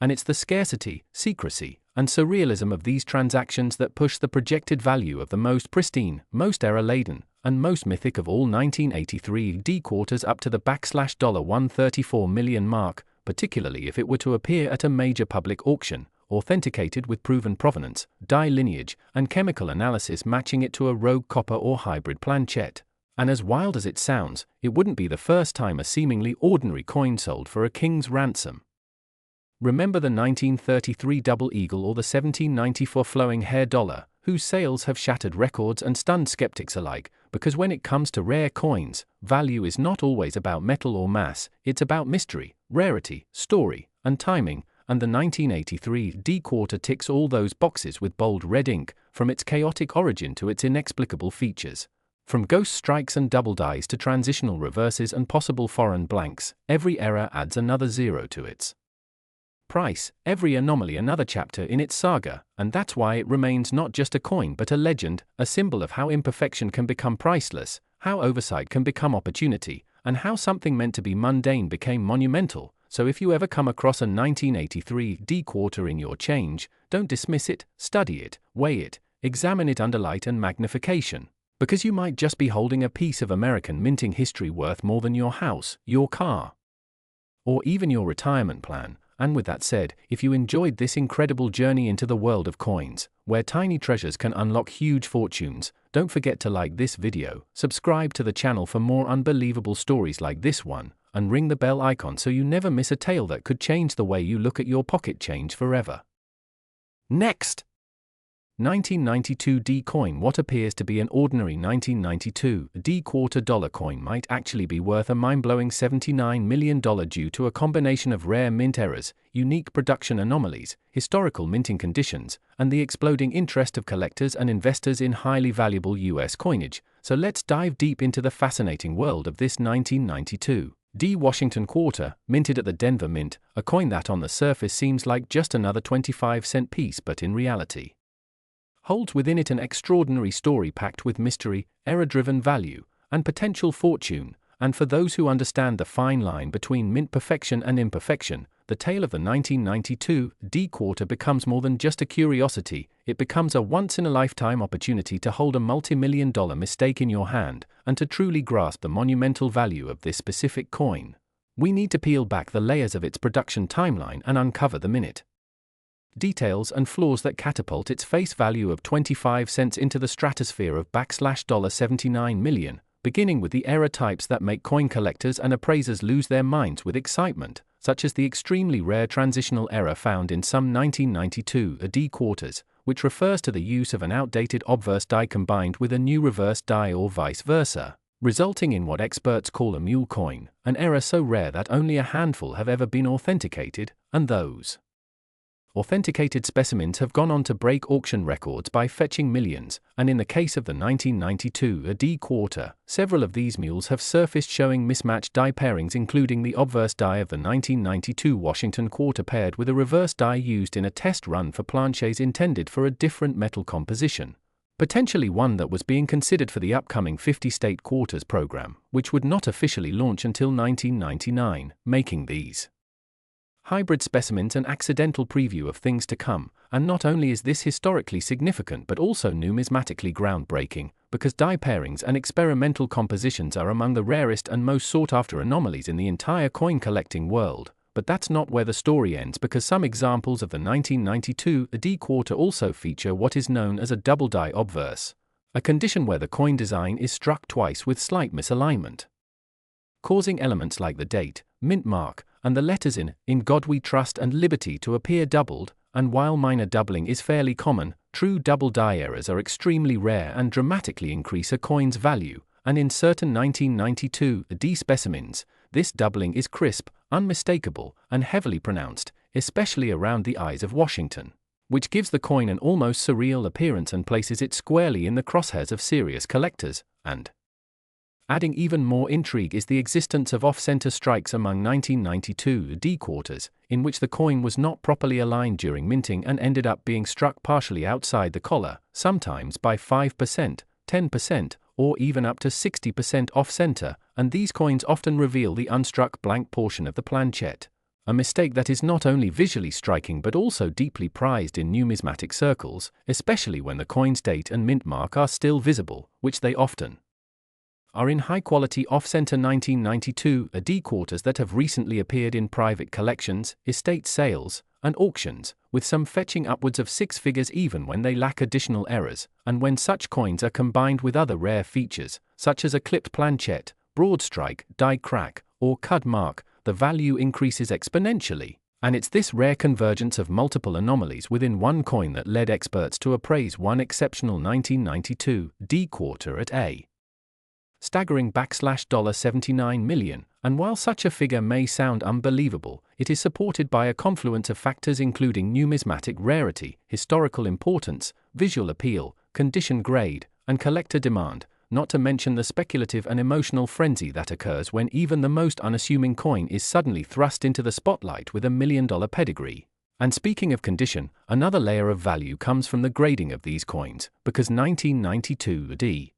And it's the scarcity, secrecy, and surrealism of these transactions that push the projected value of the most pristine, most error-laden, and most mythic of all 1983 D quarters up to the $134 million mark, particularly if it were to appear at a major public auction, authenticated with proven provenance, die lineage, and chemical analysis matching it to a rogue copper or hybrid planchette. And as wild as it sounds, it wouldn't be the first time a seemingly ordinary coin sold for a king's ransom. Remember the 1933 double eagle or the 1794 flowing hair dollar, whose sales have shattered records and stunned skeptics alike, because when it comes to rare coins, value is not always about metal or mass, it's about mystery, rarity, story, and timing, and the 1983 D quarter ticks all those boxes with bold red ink, from its chaotic origin to its inexplicable features. From ghost strikes and double dies to transitional reverses and possible foreign blanks, every error adds another zero to its price, every anomaly another chapter in its saga, and that's why it remains not just a coin but a legend, a symbol of how imperfection can become priceless, how oversight can become opportunity, and how something meant to be mundane became monumental. So if you ever come across a 1983 D quarter in your change, don't dismiss it, study it, weigh it, examine it under light and magnification, because you might just be holding a piece of American minting history worth more than your house, your car, or even your retirement plan. And with that said, if you enjoyed this incredible journey into the world of coins, where tiny treasures can unlock huge fortunes, don't forget to like this video, subscribe to the channel for more unbelievable stories like this one, and ring the bell icon so you never miss a tale that could change the way you look at your pocket change forever. Next! 1992 D coin. What appears to be an ordinary 1992 D quarter dollar coin might actually be worth a mind-blowing $79 million due to a combination of rare mint errors, unique production anomalies, historical minting conditions, and the exploding interest of collectors and investors in highly valuable US coinage. so let's dive deep into the fascinating world of this 1992 D Washington quarter, minted at the Denver Mint, a coin that on the surface seems like just another 25-cent piece but in reality holds within it an extraordinary story packed with mystery, error-driven value, and potential fortune. And for those who understand the fine line between mint perfection and imperfection, the tale of the 1992 D quarter becomes more than just a curiosity. It becomes a once-in-a-lifetime opportunity to hold a multi-million-dollar mistake in your hand, and to truly grasp the monumental value of this specific coin. We need to peel back the layers of its production timeline and uncover the minute details and flaws that catapult its face value of 25 cents into the stratosphere of $79 million, beginning with the error types that make coin collectors and appraisers lose their minds with excitement, such as the extremely rare transitional error found in some 1992 D quarters, which refers to the use of an outdated obverse die combined with a new reverse die or vice versa, resulting in what experts call a mule coin, an error so rare that only a handful have ever been authenticated, and those authenticated specimens have gone on to break auction records by fetching millions, and in the case of the 1992 D quarter, several of these mules have surfaced showing mismatched die pairings, including the obverse die of the 1992 Washington quarter paired with a reverse die used in a test run for planchets intended for a different metal composition, potentially one that was being considered for the upcoming 50-state quarters program, which would not officially launch until 1999, making these hybrid specimens an accidental preview of things to come. And not only is this historically significant but also numismatically groundbreaking, because die pairings and experimental compositions are among the rarest and most sought-after anomalies in the entire coin collecting world. But that's not where the story ends, because some examples of the 1992 D quarter also feature what is known as a double die obverse, a condition where the coin design is struck twice with slight misalignment, causing elements like the date, mint mark, and the letters in God We Trust and Liberty to appear doubled. And while minor doubling is fairly common, true double die errors are extremely rare and dramatically increase a coin's value, and in certain 1992 D specimens, this doubling is crisp, unmistakable, and heavily pronounced, especially around the eyes of Washington, which gives the coin an almost surreal appearance and places it squarely in the crosshairs of serious collectors. And adding even more intrigue is the existence of off-center strikes among 1992 D quarters, in which the coin was not properly aligned during minting and ended up being struck partially outside the collar, sometimes by 5%, 10%, or even up to 60% off-center, and these coins often reveal the unstruck blank portion of the planchette, a mistake that is not only visually striking but also deeply prized in numismatic circles, especially when the coin's date and mint mark are still visible, which they often are in high-quality off-center 1992 D quarters that have recently appeared in private collections, estate sales, and auctions, with some fetching upwards of six figures even when they lack additional errors. And when such coins are combined with other rare features, such as a clipped planchette, broad strike, die crack, or cud mark, the value increases exponentially. And it's this rare convergence of multiple anomalies within one coin that led experts to appraise one exceptional 1992 D quarter at a staggering $79 million, and while such a figure may sound unbelievable, it is supported by a confluence of factors including numismatic rarity, historical importance, visual appeal, condition grade, and collector demand, not to mention the speculative and emotional frenzy that occurs when even the most unassuming coin is suddenly thrust into the spotlight with $1 million pedigree. And speaking of condition, another layer of value comes from the grading of these coins, because 1992 D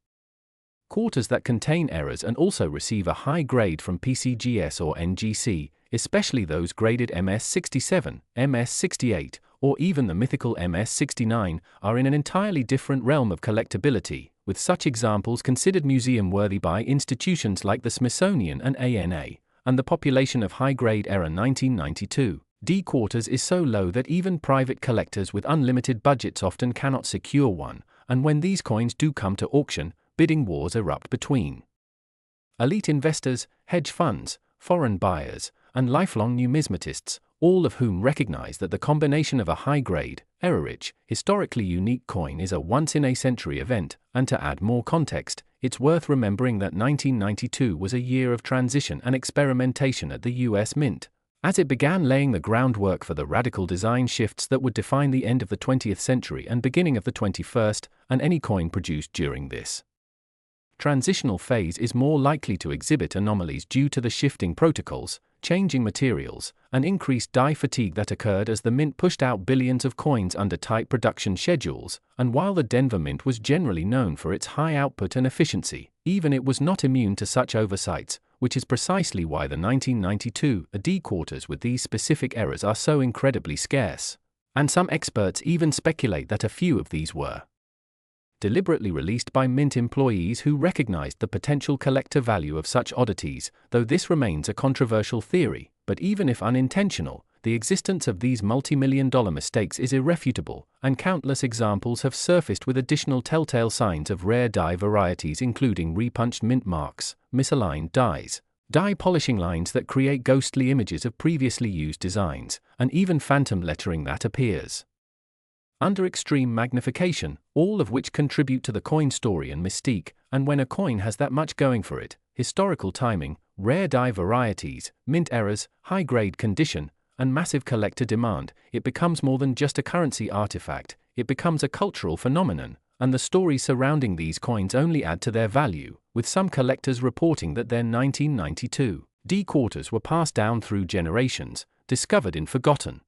quarters that contain errors and also receive a high grade from PCGS or NGC, especially those graded MS67, MS68, or even the mythical MS69, are in an entirely different realm of collectability, with such examples considered museum-worthy by institutions like the Smithsonian and ANA, and the population of high-grade error 1992 D quarters is so low that even private collectors with unlimited budgets often cannot secure one, and when these coins do come to auction, bidding wars erupt between elite investors, hedge funds, foreign buyers, and lifelong numismatists, all of whom recognize that the combination of a high-grade, error-rich, historically unique coin is a once-in-a-century event. And to add more context, it's worth remembering that 1992 was a year of transition and experimentation at the US Mint, as it began laying the groundwork for the radical design shifts that would define the end of the 20th century and beginning of the 21st, and any coin produced during this transitional phase is more likely to exhibit anomalies due to the shifting protocols, changing materials, and increased die fatigue that occurred as the mint pushed out billions of coins under tight production schedules, and while the Denver Mint was generally known for its high output and efficiency, even it was not immune to such oversights, which is precisely why the 1992 AD quarters with these specific errors are so incredibly scarce. And some experts even speculate that a few of these were deliberately released by Mint employees who recognized the potential collector value of such oddities, though this remains a controversial theory. But even if unintentional, the existence of these multi-million-dollar mistakes is irrefutable, and countless examples have surfaced with additional telltale signs of rare die varieties including repunched mint marks, misaligned dies, die polishing lines that create ghostly images of previously used designs, and even phantom lettering that appears under extreme magnification, all of which contribute to the coin story and mystique. And when a coin has that much going for it, historical timing, rare die varieties, mint errors, high-grade condition, and massive collector demand, it becomes more than just a currency artifact, it becomes a cultural phenomenon, and the stories surrounding these coins only add to their value, with some collectors reporting that their 1992 D quarters were passed down through generations, discovered in forgotten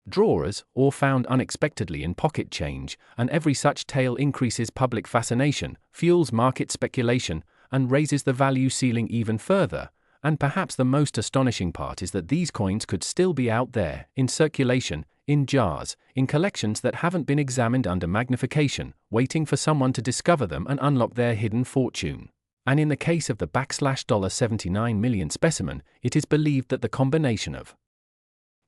drawers, or found unexpectedly in pocket change, and every such tale increases public fascination, fuels market speculation, and raises the value ceiling even further. And perhaps the most astonishing part is that these coins could still be out there, in circulation, in jars, in collections that haven't been examined under magnification, waiting for someone to discover them and unlock their hidden fortune. And in the case of the $79 million specimen, it is believed that the combination of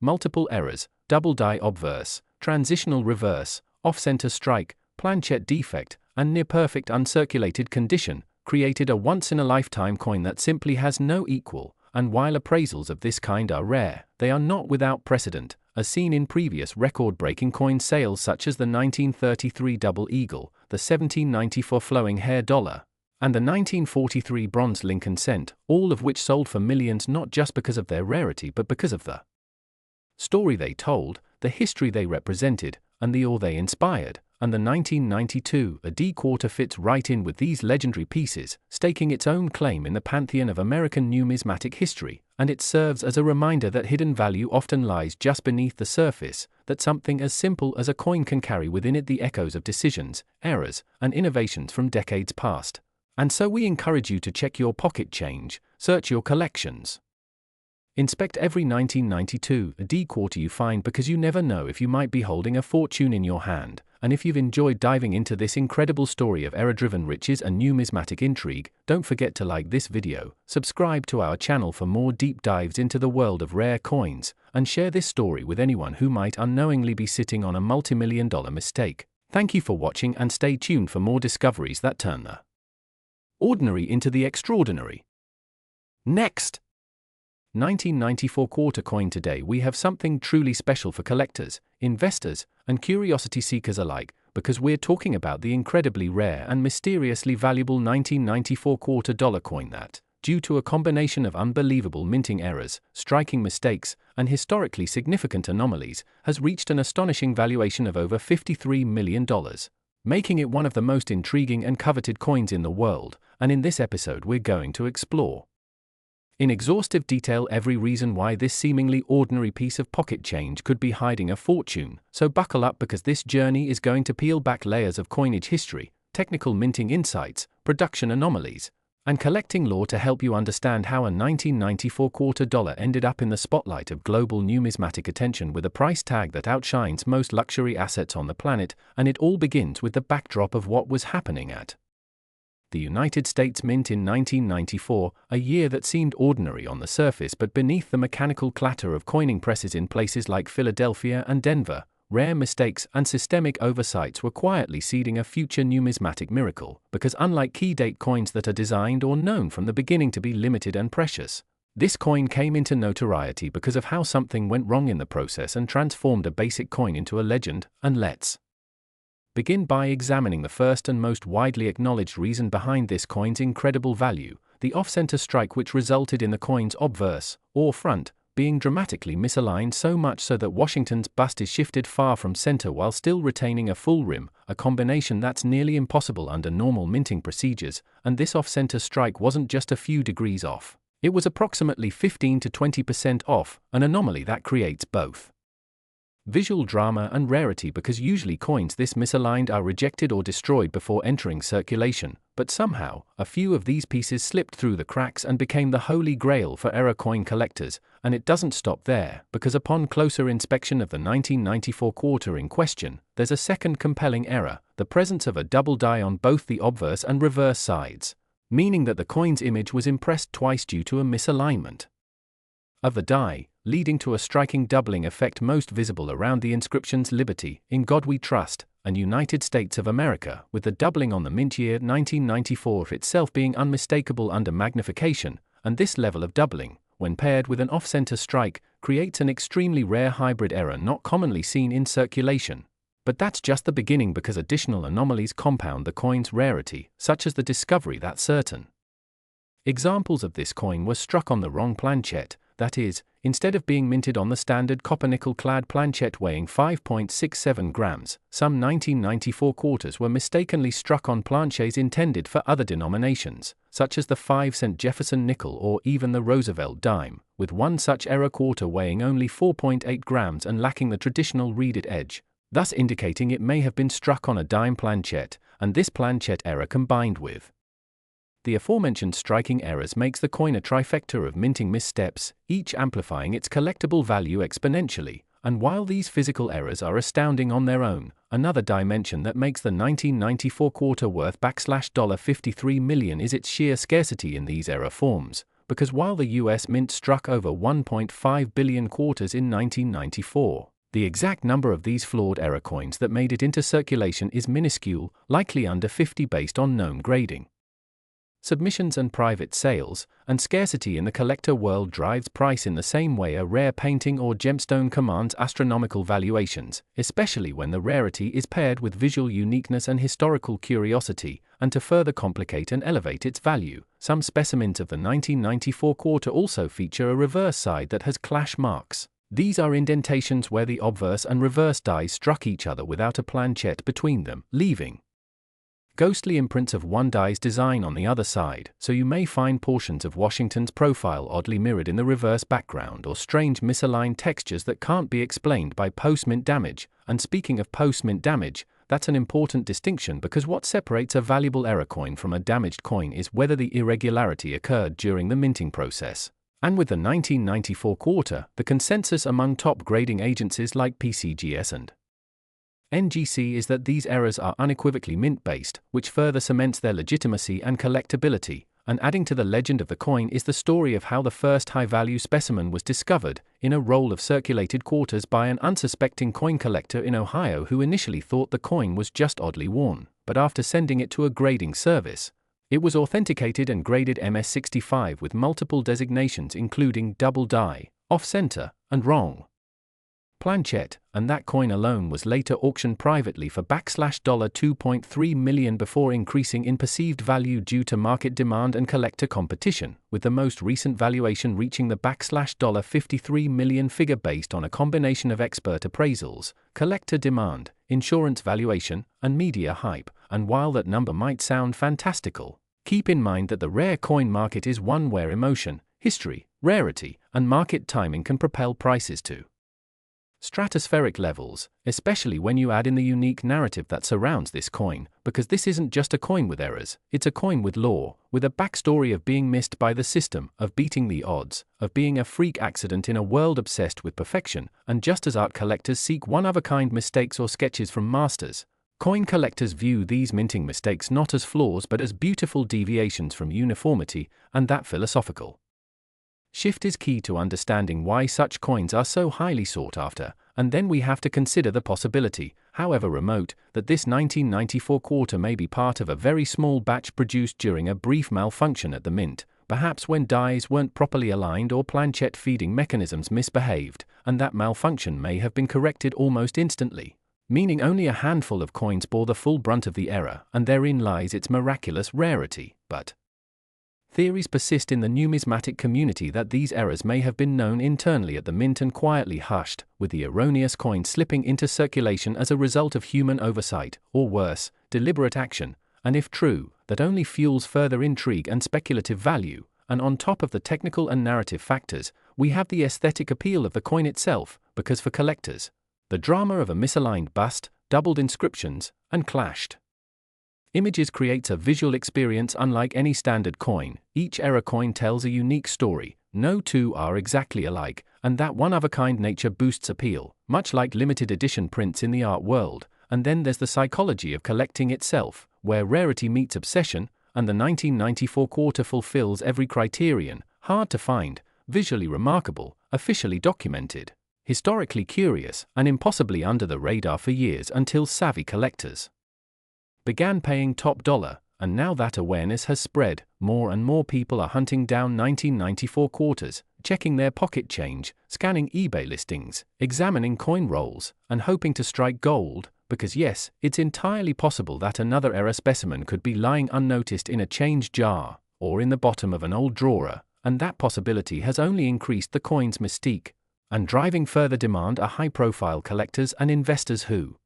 multiple errors, double die obverse, transitional reverse, off-center strike, planchette defect, and near-perfect uncirculated condition, created a once-in-a-lifetime coin that simply has no equal. And while appraisals of this kind are rare, they are not without precedent, as seen in previous record-breaking coin sales such as the 1933 Double Eagle, the 1794 Flowing Hair Dollar, and the 1943 Bronze Lincoln Cent, all of which sold for millions not just because of their rarity but because of the story they told, the history they represented, and the awe they inspired. And the 1992 AD quarter fits right in with these legendary pieces, staking its own claim in the pantheon of American numismatic history, and it serves as a reminder that hidden value often lies just beneath the surface, that something as simple as a coin can carry within it the echoes of decisions, errors, and innovations from decades past. And so we encourage you to check your pocket change, search your collections, inspect every 1992 AD quarter you find, because you never know if you might be holding a fortune in your hand. And if you've enjoyed diving into this incredible story of error-driven riches and numismatic intrigue, don't forget to like this video, subscribe to our channel for more deep dives into the world of rare coins, and share this story with anyone who might unknowingly be sitting on a multi-million-dollar mistake. Thank you for watching, and stay tuned for more discoveries that turn the ordinary into the extraordinary. Next, 1994 quarter coin. Today we have something truly special for collectors, investors, and curiosity seekers alike, because we're talking about the incredibly rare and mysteriously valuable 1994 quarter dollar coin that, due to a combination of unbelievable minting errors, striking mistakes, and historically significant anomalies, has reached an astonishing valuation of over $53 million, making it one of the most intriguing and coveted coins in the world. And in this episode we're going to explore in exhaustive detail every reason why this seemingly ordinary piece of pocket change could be hiding a fortune. So buckle up, because this journey is going to peel back layers of coinage history, technical minting insights, production anomalies, and collecting lore to help you understand how a 1994 quarter dollar ended up in the spotlight of global numismatic attention with a price tag that outshines most luxury assets on the planet. And it all begins with the backdrop of what was happening at the United States Mint in 1994, a year that seemed ordinary on the surface, but beneath the mechanical clatter of coining presses in places like Philadelphia and Denver, rare mistakes and systemic oversights were quietly seeding a future numismatic miracle. Because unlike key date coins that are designed or known from the beginning to be limited and precious, this coin came into notoriety because of how something went wrong in the process and transformed a basic coin into a legend. And let's begin by examining the first and most widely acknowledged reason behind this coin's incredible value, the off-center strike, which resulted in the coin's obverse, or front, being dramatically misaligned, so much so that Washington's bust is shifted far from center while still retaining a full rim, a combination that's nearly impossible under normal minting procedures, and this off-center strike wasn't just a few degrees off. It was approximately 15 to 20% off, an anomaly that creates both visual drama and rarity, because usually coins this misaligned are rejected or destroyed before entering circulation, but somehow, a few of these pieces slipped through the cracks and became the holy grail for error coin collectors, and it doesn't stop there, because upon closer inspection of the 1994 quarter in question, there's a second compelling error, the presence of a double die on both the obverse and reverse sides, meaning that the coin's image was impressed twice due to a misalignment of the die, leading to a striking doubling effect most visible around the inscriptions "Liberty, in God We Trust," and "United States of America," with the doubling on the mint year 1994 itself being unmistakable under magnification, and this level of doubling, when paired with an off-center strike, creates an extremely rare hybrid error not commonly seen in circulation. But that's just the beginning, because additional anomalies compound the coin's rarity, such as the discovery that certain examples of this coin were struck on the wrong planchette. That is, instead of being minted on the standard copper-nickel-clad planchette weighing 5.67 grams, some 1994 quarters were mistakenly struck on planchets intended for other denominations, such as the 5-cent Jefferson nickel or even the Roosevelt dime, with one such error quarter weighing only 4.8 grams and lacking the traditional reeded edge, thus indicating it may have been struck on a dime planchette, and this planchette error combined with the aforementioned striking errors makes the coin a trifecta of minting missteps, each amplifying its collectible value exponentially, and while these physical errors are astounding on their own, another dimension that makes the 1994 quarter worth $53 million is its sheer scarcity in these error forms, because while the US Mint struck over 1.5 billion quarters in 1994, the exact number of these flawed error coins that made it into circulation is minuscule, likely under 50 based on known grading submissions and private sales, and scarcity in the collector world drives price in the same way a rare painting or gemstone commands astronomical valuations, especially when the rarity is paired with visual uniqueness and historical curiosity, and to further complicate and elevate its value, some specimens of the 1994 quarter also feature a reverse side that has clash marks. These are indentations where the obverse and reverse dies struck each other without a planchette between them, leaving ghostly imprints of one die's design on the other side, so you may find portions of Washington's profile oddly mirrored in the reverse background or strange misaligned textures that can't be explained by post-mint damage. And speaking of post-mint damage, that's an important distinction, because what separates a valuable error coin from a damaged coin is whether the irregularity occurred during the minting process. And with the 1994 quarter, the consensus among top grading agencies like PCGS and NGC is that these errors are unequivocally mint-based, which further cements their legitimacy and collectability, and adding to the legend of the coin is the story of how the first high-value specimen was discovered, in a roll of circulated quarters by an unsuspecting coin collector in Ohio who initially thought the coin was just oddly worn, but after sending it to a grading service, it was authenticated and graded MS65 with multiple designations including double die, off-center, and wrong planchette, and that coin alone was later auctioned privately for $2.3 million before increasing in perceived value due to market demand and collector competition, with the most recent valuation reaching the $53 million figure based on a combination of expert appraisals, collector demand, insurance valuation, and media hype. And while that number might sound fantastical, keep in mind that the rare coin market is one where emotion, history, rarity, and market timing can propel prices to stratospheric levels, especially when you add in the unique narrative that surrounds this coin, because this isn't just a coin with errors, it's a coin with lore, with a backstory of being missed by the system, of beating the odds, of being a freak accident in a world obsessed with perfection, and just as art collectors seek one-of-a-kind mistakes or sketches from masters, coin collectors view these minting mistakes not as flaws but as beautiful deviations from uniformity, and that philosophical shift is key to understanding why such coins are so highly sought after, and then we have to consider the possibility, however remote, that this 1994 quarter may be part of a very small batch produced during a brief malfunction at the mint, perhaps when dies weren't properly aligned or planchette feeding mechanisms misbehaved, and that malfunction may have been corrected almost instantly, meaning only a handful of coins bore the full brunt of the error, and therein lies its miraculous rarity. But Theories persist in the numismatic community that these errors may have been known internally at the mint and quietly hushed, with the erroneous coin slipping into circulation as a result of human oversight, or worse, deliberate action, and if true, that only fuels further intrigue and speculative value. And on top of the technical and narrative factors, we have the aesthetic appeal of the coin itself, because for collectors, the drama of a misaligned bust, doubled inscriptions, and clashed images creates a visual experience unlike any standard coin. Each error coin tells a unique story, no two are exactly alike, and that one-of-a-kind nature boosts appeal, much like limited edition prints in the art world. And then there's the psychology of collecting itself, where rarity meets obsession, and the 1994 quarter fulfills every criterion: hard to find, visually remarkable, officially documented, historically curious, and impossibly under the radar for years until savvy collectors began paying top dollar, and now that awareness has spread, more and more people are hunting down 1994 quarters, checking their pocket change, scanning eBay listings, examining coin rolls, and hoping to strike gold, because yes, it's entirely possible that another era specimen could be lying unnoticed in a change jar, or in the bottom of an old drawer, and that possibility has only increased the coin's mystique, and driving further demand are high-profile collectors and investors who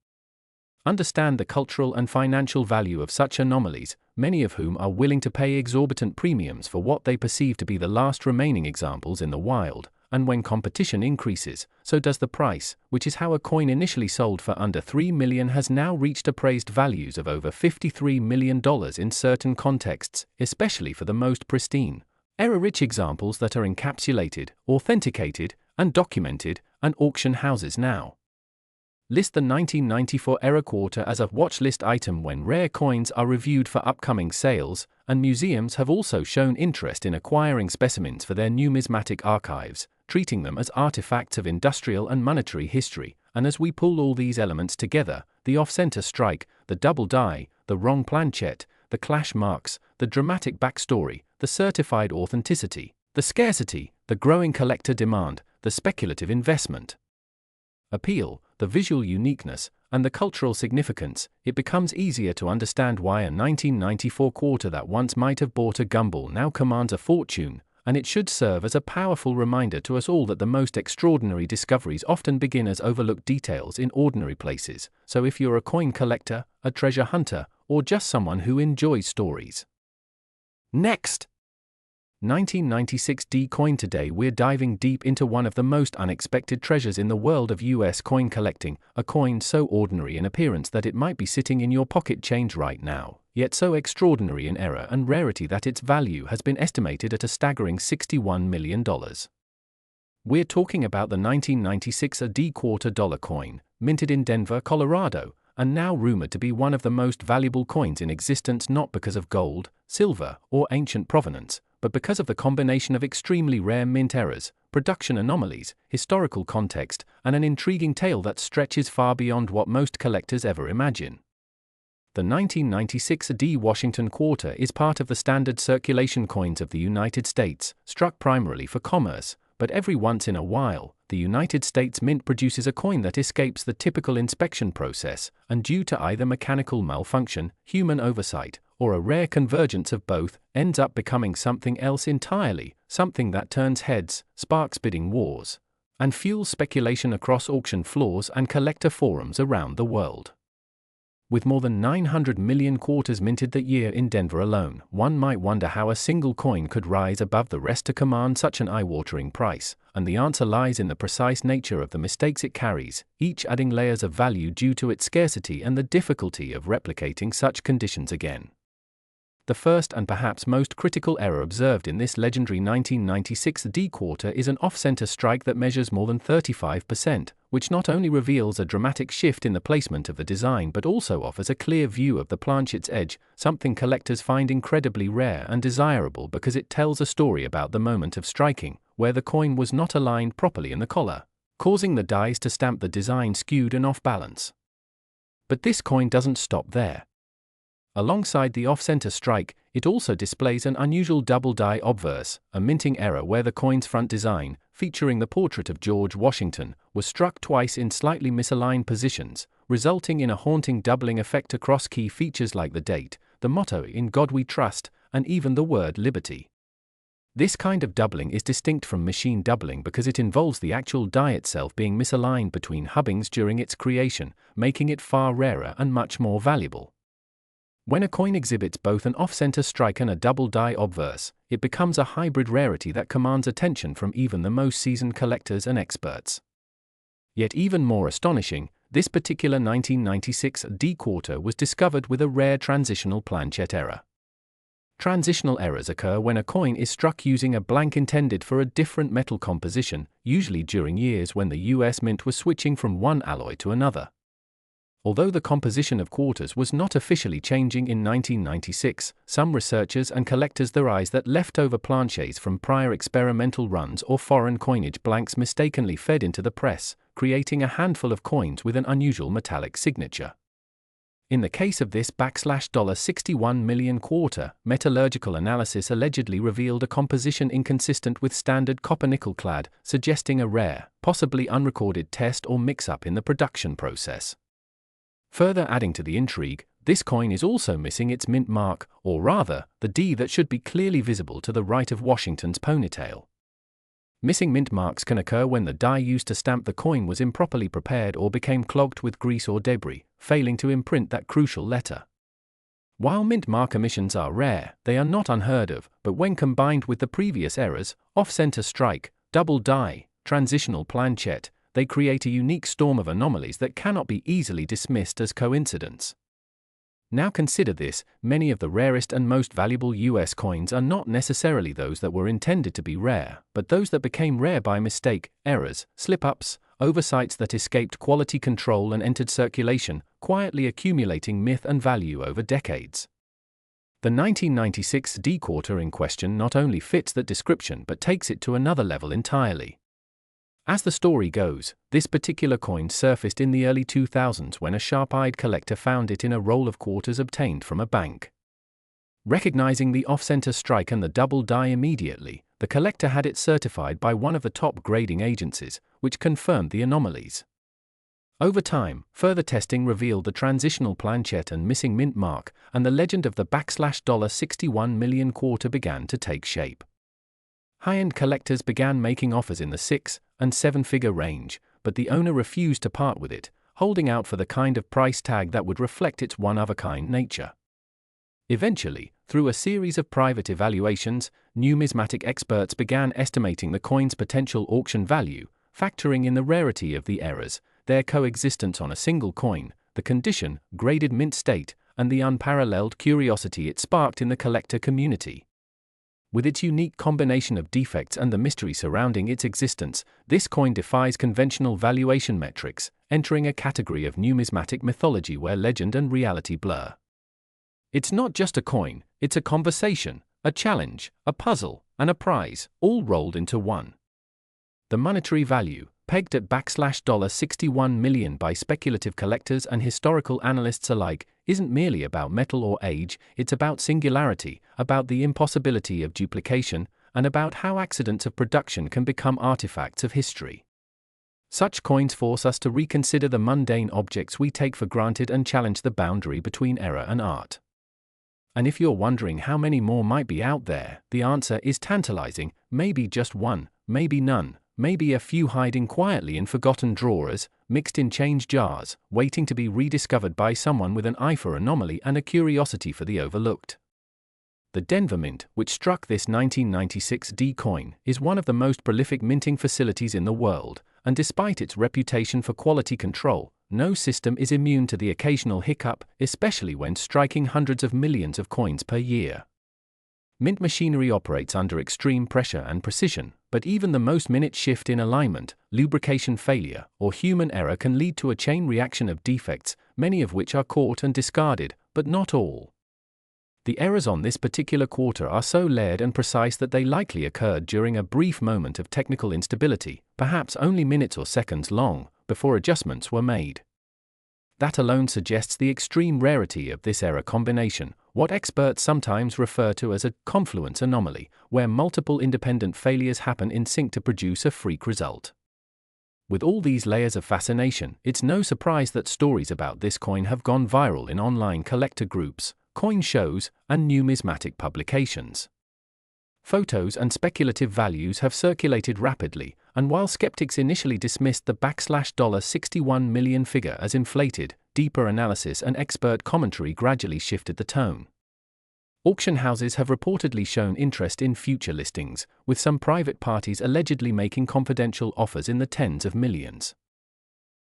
understand the cultural and financial value of such anomalies, many of whom are willing to pay exorbitant premiums for what they perceive to be the last remaining examples in the wild. And when competition increases, so does the price, which is how a coin initially sold for under $3 million has now reached appraised values of over $53 million in certain contexts, especially for the most pristine, error-rich examples that are encapsulated, authenticated, and documented, and auction houses now list the 1994 error quarter as a watch list item when rare coins are reviewed for upcoming sales, and museums have also shown interest in acquiring specimens for their numismatic archives, treating them as artifacts of industrial and monetary history. And as we pull all these elements together, the off-center strike, the double die, the wrong planchette, the clash marks, the dramatic backstory, the certified authenticity, the scarcity, the growing collector demand, the speculative investment appeal, the visual uniqueness, and the cultural significance, it becomes easier to understand why a 1994 quarter that once might have bought a gumball now commands a fortune, and it should serve as a powerful reminder to us all that the most extraordinary discoveries often begin as overlooked details in ordinary places. So if you're a coin collector, a treasure hunter, or just someone who enjoys stories. Next! 1996 D coin. Today we're diving deep into one of the most unexpected treasures in the world of US coin collecting, a coin so ordinary in appearance that it might be sitting in your pocket change right now, yet so extraordinary in error and rarity that its value has been estimated at a staggering $61 million. We're talking about the 1996 D quarter dollar coin, minted in Denver, Colorado, and now rumored to be one of the most valuable coins in existence, not because of gold, silver, or ancient provenance, but because of the combination of extremely rare mint errors, production anomalies, historical context, and an intriguing tale that stretches far beyond what most collectors ever imagine. The 1996 D Washington quarter is part of the standard circulation coins of the United States, struck primarily for commerce, but every once in a while, the United States Mint produces a coin that escapes the typical inspection process, and due to either mechanical malfunction, human oversight, or a rare convergence of both, ends up becoming something else entirely, something that turns heads, sparks bidding wars, and fuels speculation across auction floors and collector forums around the world. With more than 900 million quarters minted that year in Denver alone, one might wonder how a single coin could rise above the rest to command such an eye-watering price, and the answer lies in the precise nature of the mistakes it carries, each adding layers of value due to its scarcity and the difficulty of replicating such conditions again. The first and perhaps most critical error observed in this legendary 1996 D quarter is an off-center strike that measures more than 35%, which not only reveals a dramatic shift in the placement of the design but also offers a clear view of the planchette's edge, something collectors find incredibly rare and desirable because it tells a story about the moment of striking, where the coin was not aligned properly in the collar, causing the dies to stamp the design skewed and off balance. But this coin doesn't stop there. Alongside the off-center strike, it also displays an unusual double die obverse, a minting error where the coin's front design, featuring the portrait of George Washington, was struck twice in slightly misaligned positions, resulting in a haunting doubling effect across key features like the date, the motto "In God We Trust," and even the word liberty. This kind of doubling is distinct from machine doubling because it involves the actual die itself being misaligned between hubbings during its creation, making it far rarer and much more valuable. When a coin exhibits both an off-center strike and a double die obverse, it becomes a hybrid rarity that commands attention from even the most seasoned collectors and experts. Yet even more astonishing, this particular 1996 D-quarter was discovered with a rare transitional planchet error. Transitional errors occur when a coin is struck using a blank intended for a different metal composition, usually during years when the US Mint was switching from one alloy to another. Although the composition of quarters was not officially changing in 1996, some researchers and collectors theorize that leftover planchets from prior experimental runs or foreign coinage blanks mistakenly fed into the press, creating a handful of coins with an unusual metallic signature. In the case of this $61 million quarter, metallurgical analysis allegedly revealed a composition inconsistent with standard copper-nickel clad, suggesting a rare, possibly unrecorded test or mix-up in the production process. Further adding to the intrigue, this coin is also missing its mint mark, or rather, the D that should be clearly visible to the right of Washington's ponytail. Missing mint marks can occur when the die used to stamp the coin was improperly prepared or became clogged with grease or debris, failing to imprint that crucial letter. While mint mark omissions are rare, they are not unheard of, but when combined with the previous errors, off-center strike, double die, transitional planchet, they create a unique storm of anomalies that cannot be easily dismissed as coincidence. Now consider this: many of the rarest and most valuable US coins are not necessarily those that were intended to be rare, but those that became rare by mistake, errors, slip-ups, oversights that escaped quality control and entered circulation, quietly accumulating myth and value over decades. The 1996 D-quarter in question not only fits that description but takes it to another level entirely. As the story goes, this particular coin surfaced in the early 2000s when a sharp-eyed collector found it in a roll of quarters obtained from a bank. Recognizing the off-center strike and the double die immediately, the collector had it certified by one of the top grading agencies, which confirmed the anomalies. Over time, further testing revealed the transitional planchet and missing mint mark, and the legend of the $61 million quarter began to take shape. High-end collectors began making offers in the 6- and 7-figure range, but the owner refused to part with it, holding out for the kind of price tag that would reflect its one-of-a-kind nature. Eventually, through a series of private evaluations, numismatic experts began estimating the coin's potential auction value, factoring in the rarity of the errors, their coexistence on a single coin, the condition, graded mint state, and the unparalleled curiosity it sparked in the collector community. With its unique combination of defects and the mystery surrounding its existence, this coin defies conventional valuation metrics, entering a category of numismatic mythology where legend and reality blur. It's not just a coin, it's a conversation, a challenge, a puzzle, and a prize, all rolled into one. The monetary value, pegged at $61 million by speculative collectors and historical analysts alike, isn't merely about metal or age, it's about singularity, about the impossibility of duplication, and about how accidents of production can become artifacts of history. Such coins force us to reconsider the mundane objects we take for granted and challenge the boundary between error and art. And if you're wondering how many more might be out there, the answer is tantalizing: maybe just one, maybe none. Maybe a few hiding quietly in forgotten drawers, mixed in change jars, waiting to be rediscovered by someone with an eye for anomaly and a curiosity for the overlooked. The Denver Mint, which struck this 1996 D coin, is one of the most prolific minting facilities in the world, and despite its reputation for quality control, no system is immune to the occasional hiccup, especially when striking hundreds of millions of coins per year. Mint machinery operates under extreme pressure and precision, but even the most minute shift in alignment, lubrication failure, or human error can lead to a chain reaction of defects, many of which are caught and discarded, but not all. The errors on this particular quarter are so layered and precise that they likely occurred during a brief moment of technical instability, perhaps only minutes or seconds long, before adjustments were made. That alone suggests the extreme rarity of this error combination, what experts sometimes refer to as a confluence anomaly, where multiple independent failures happen in sync to produce a freak result. With all these layers of fascination, it's no surprise that stories about this coin have gone viral in online collector groups, coin shows, and numismatic publications. Photos and speculative values have circulated rapidly, and while skeptics initially dismissed the $61 million figure as inflated, deeper analysis and expert commentary gradually shifted the tone. Auction houses have reportedly shown interest in future listings, with some private parties allegedly making confidential offers in the tens of millions.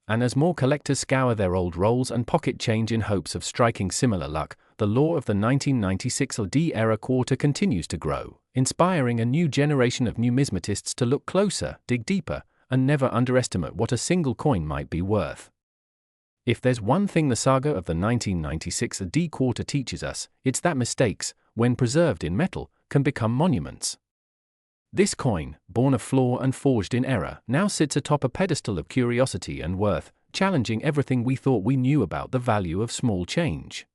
And as more collectors scour their old rolls and pocket change in hopes of striking similar luck, the lore of the 1996 era quarter continues to grow, inspiring a new generation of numismatists to look closer, dig deeper, and never underestimate what a single coin might be worth. If there's one thing the saga of the 1996 quarter teaches us, it's that mistakes, when preserved in metal, can become monuments. This coin, born of flaw and forged in error, now sits atop a pedestal of curiosity and worth, challenging everything we thought we knew about the value of small change.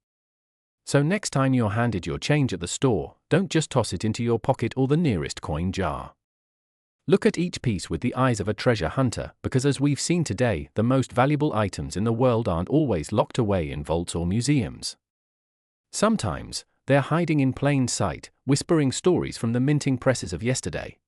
So next time you're handed your change at the store, don't just toss it into your pocket or the nearest coin jar. Look at each piece with the eyes of a treasure hunter, because as we've seen today, the most valuable items in the world aren't always locked away in vaults or museums. Sometimes, they're hiding in plain sight, whispering stories from the minting presses of yesterday.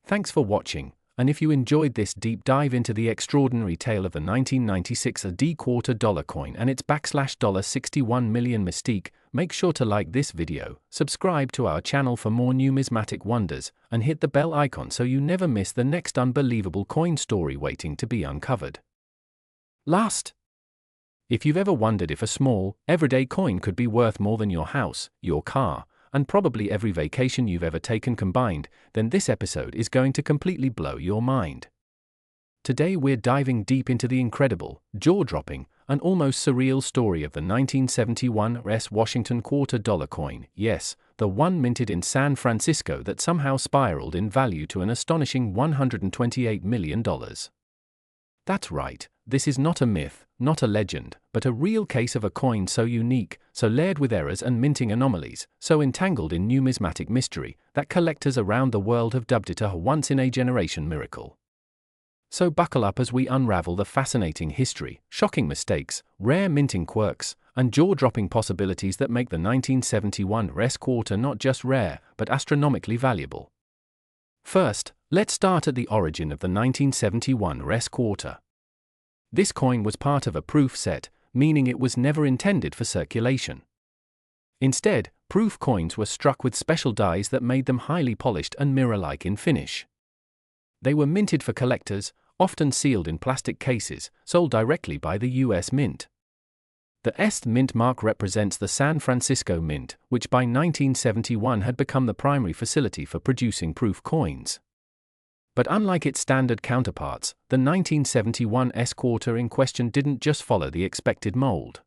Thanks for watching, and if you enjoyed this deep dive into the extraordinary tale of the 1996 quarter dollar coin and its $61 million mystique, make sure to like this video, subscribe to our channel for more numismatic wonders, and hit the bell icon so you never miss the next unbelievable coin story waiting to be uncovered. Last, if you've ever wondered if a small, everyday coin could be worth more than your house, your car, and probably every vacation you've ever taken combined, then this episode is going to completely blow your mind. Today we're diving deep into the incredible, jaw-dropping, and almost surreal story of the 1971 Washington quarter dollar coin, yes, the one minted in San Francisco that somehow spiraled in value to an astonishing $128 million. That's right, this is not a myth, not a legend, but a real case of a coin so unique, so layered with errors and minting anomalies, so entangled in numismatic mystery, that collectors around the world have dubbed it a once-in-a-generation miracle. So buckle up as we unravel the fascinating history, shocking mistakes, rare minting quirks, and jaw-dropping possibilities that make the 1971 quarter not just rare, but astronomically valuable. First, let's start at the origin of the 1971 quarter. This coin was part of a proof set, meaning it was never intended for circulation. Instead, proof coins were struck with special dies that made them highly polished and mirror-like in finish. They were minted for collectors, often sealed in plastic cases, sold directly by the U.S. Mint. The S Mint mark represents the San Francisco Mint, which by 1971 had become the primary facility for producing proof coins. But unlike its standard counterparts, the 1971 quarter in question didn't just follow the expected mold.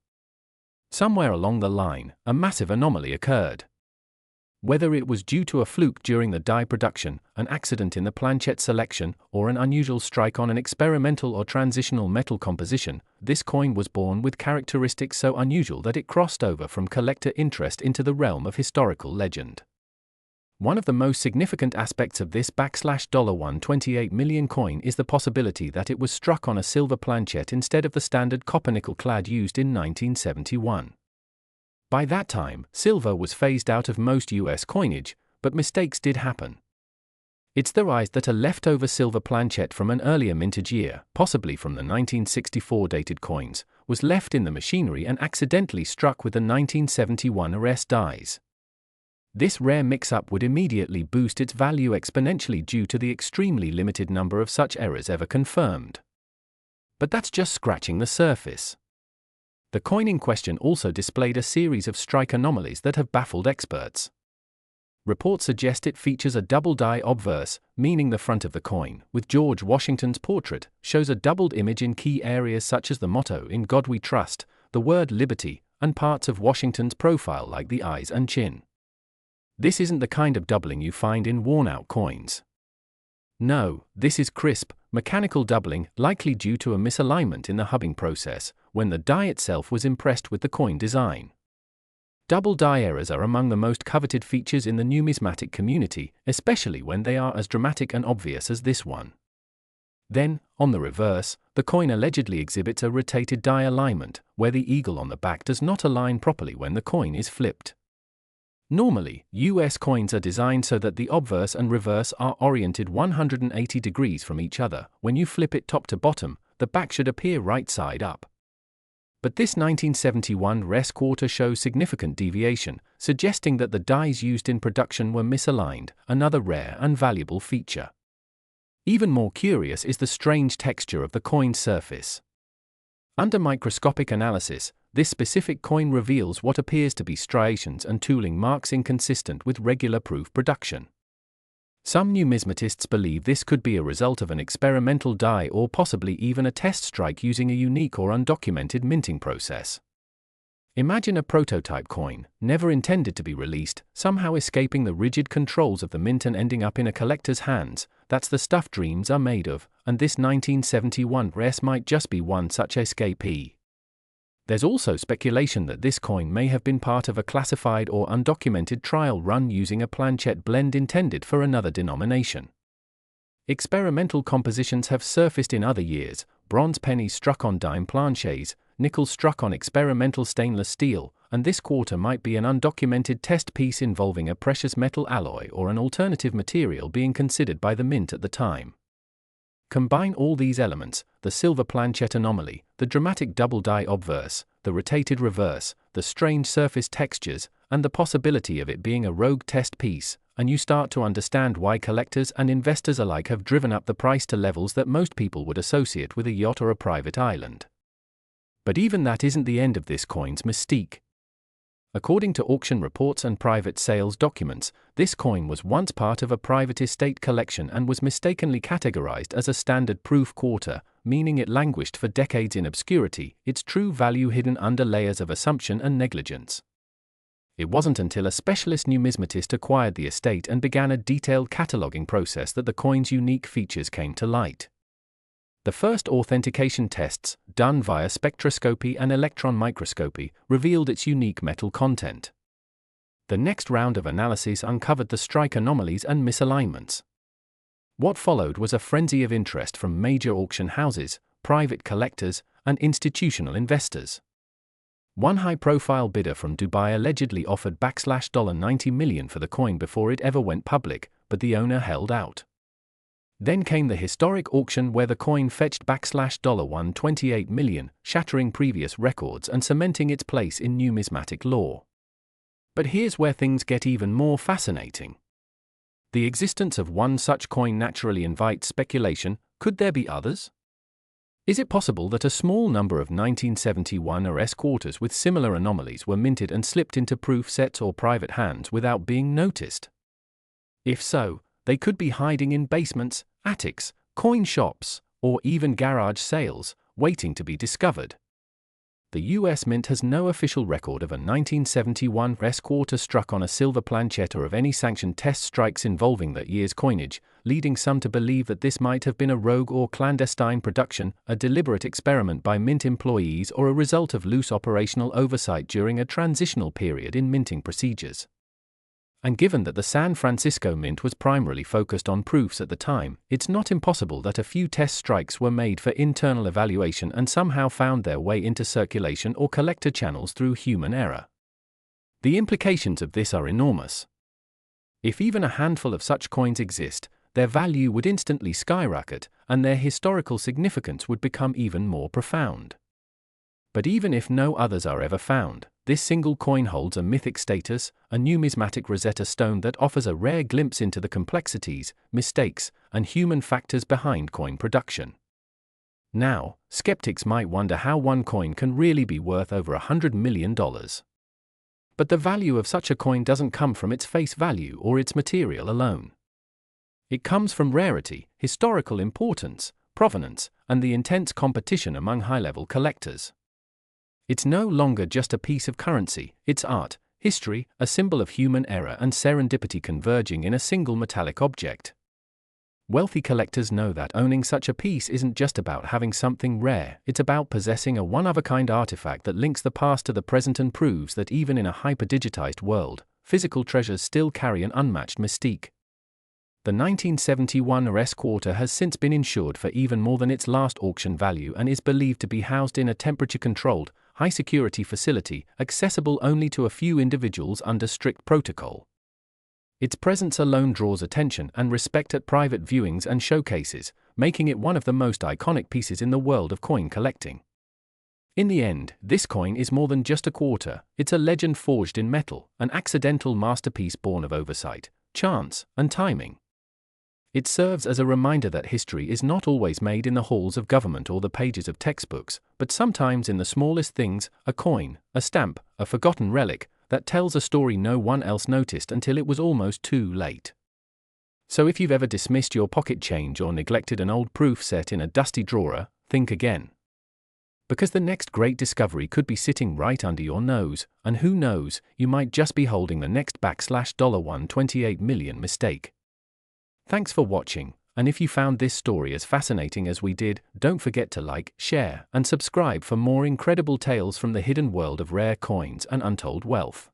Somewhere along the line, a massive anomaly occurred. Whether it was due to a fluke during the die production, an accident in the planchet selection, or an unusual strike on an experimental or transitional metal composition, this coin was born with characteristics so unusual that it crossed over from collector interest into the realm of historical legend. One of the most significant aspects of this $128 million coin is the possibility that it was struck on a silver planchet instead of the standard copper-nickel clad used in 1971. By that time, silver was phased out of most US coinage, but mistakes did happen. It's theorized that a leftover silver planchet from an earlier mintage year, possibly from the 1964 dated coins, was left in the machinery and accidentally struck with the 1971 dies. This rare mix-up would immediately boost its value exponentially due to the extremely limited number of such errors ever confirmed. But that's just scratching the surface. The coin in question also displayed a series of strike anomalies that have baffled experts. Reports suggest it features a double die obverse, meaning the front of the coin, with George Washington's portrait, shows a doubled image in key areas such as the motto "In God We Trust," the word liberty, and parts of Washington's profile like the eyes and chin. This isn't the kind of doubling you find in worn-out coins. No, this is crisp, mechanical doubling, likely due to a misalignment in the hubbing process, when the die itself was impressed with the coin design. Double die errors are among the most coveted features in the numismatic community, especially when they are as dramatic and obvious as this one. Then, on the reverse, the coin allegedly exhibits a rotated die alignment, where the eagle on the back does not align properly when the coin is flipped. Normally, US coins are designed so that the obverse and reverse are oriented 180 degrees from each other. When you flip it top to bottom, the back should appear right side up. But this 1971 res quarter shows significant deviation, suggesting that the dies used in production were misaligned, another rare and valuable feature. Even more curious is the strange texture of the coin's surface. Under microscopic analysis, this specific coin reveals what appears to be striations and tooling marks inconsistent with regular proof production. Some numismatists believe this could be a result of an experimental die or possibly even a test strike using a unique or undocumented minting process. Imagine a prototype coin, never intended to be released, somehow escaping the rigid controls of the mint and ending up in a collector's hands. That's the stuff dreams are made of, and this 1971 res might just be one such escapee. There's also speculation that this coin may have been part of a classified or undocumented trial run using a planchette blend intended for another denomination. Experimental compositions have surfaced in other years: bronze pennies struck on dime planchets, nickel struck on experimental stainless steel, and this quarter might be an undocumented test piece involving a precious metal alloy or an alternative material being considered by the mint at the time. Combine all these elements: the silver planchette anomaly, the dramatic double die obverse, the rotated reverse, the strange surface textures, and the possibility of it being a rogue test piece, and you start to understand why collectors and investors alike have driven up the price to levels that most people would associate with a yacht or a private island. But even that isn't the end of this coin's mystique. According to auction reports and private sales documents, this coin was once part of a private estate collection and was mistakenly categorized as a standard proof quarter, meaning it languished for decades in obscurity, its true value hidden under layers of assumption and negligence. It wasn't until a specialist numismatist acquired the estate and began a detailed cataloging process that the coin's unique features came to light. The first authentication tests, done via spectroscopy and electron microscopy, revealed its unique metal content. The next round of analyses uncovered the strike anomalies and misalignments. What followed was a frenzy of interest from major auction houses, private collectors, and institutional investors. One high-profile bidder from Dubai allegedly offered $90 million for the coin before it ever went public, but the owner held out. Then came the historic auction where the coin fetched $128 million, shattering previous records and cementing its place in numismatic lore. But here's where things get even more fascinating. The existence of one such coin naturally invites speculation. Could there be others? Is it possible that a small number of 1971 res quarters with similar anomalies were minted and slipped into proof sets or private hands without being noticed? If so, they could be hiding in basements, attics, coin shops, or even garage sales, waiting to be discovered. The US Mint has no official record of a 1971 res quarter struck on a silver planchette or of any sanctioned test strikes involving that year's coinage, leading some to believe that this might have been a rogue or clandestine production, a deliberate experiment by Mint employees, or a result of loose operational oversight during a transitional period in minting procedures. And given that the San Francisco Mint was primarily focused on proofs at the time, it's not impossible that a few test strikes were made for internal evaluation and somehow found their way into circulation or collector channels through human error. The implications of this are enormous. If even a handful of such coins exist, their value would instantly skyrocket, and their historical significance would become even more profound. But even if no others are ever found, this single coin holds a mythic status, a numismatic Rosetta Stone that offers a rare glimpse into the complexities, mistakes, and human factors behind coin production. Now, skeptics might wonder how one coin can really be worth over $100 million. But the value of such a coin doesn't come from its face value or its material alone. It comes from rarity, historical importance, provenance, and the intense competition among high-level collectors. It's no longer just a piece of currency, it's art, history, a symbol of human error and serendipity converging in a single metallic object. Wealthy collectors know that owning such a piece isn't just about having something rare, it's about possessing a one-of-a-kind artifact that links the past to the present and proves that even in a hyper-digitized world, physical treasures still carry an unmatched mystique. The 1971 res quarter has since been insured for even more than its last auction value and is believed to be housed in a temperature-controlled, high-security facility, accessible only to a few individuals under strict protocol. Its presence alone draws attention and respect at private viewings and showcases, making it one of the most iconic pieces in the world of coin collecting. In the end, this coin is more than just a quarter. It's a legend forged in metal, an accidental masterpiece born of oversight, chance, and timing. It serves as a reminder that history is not always made in the halls of government or the pages of textbooks, but sometimes in the smallest things: a coin, a stamp, a forgotten relic, that tells a story no one else noticed until it was almost too late. So if you've ever dismissed your pocket change or neglected an old proof set in a dusty drawer, think again. Because the next great discovery could be sitting right under your nose, and who knows, you might just be holding the next $128 million mistake. Thanks for watching, and if you found this story as fascinating as we did, don't forget to like, share, and subscribe for more incredible tales from the hidden world of rare coins and untold wealth.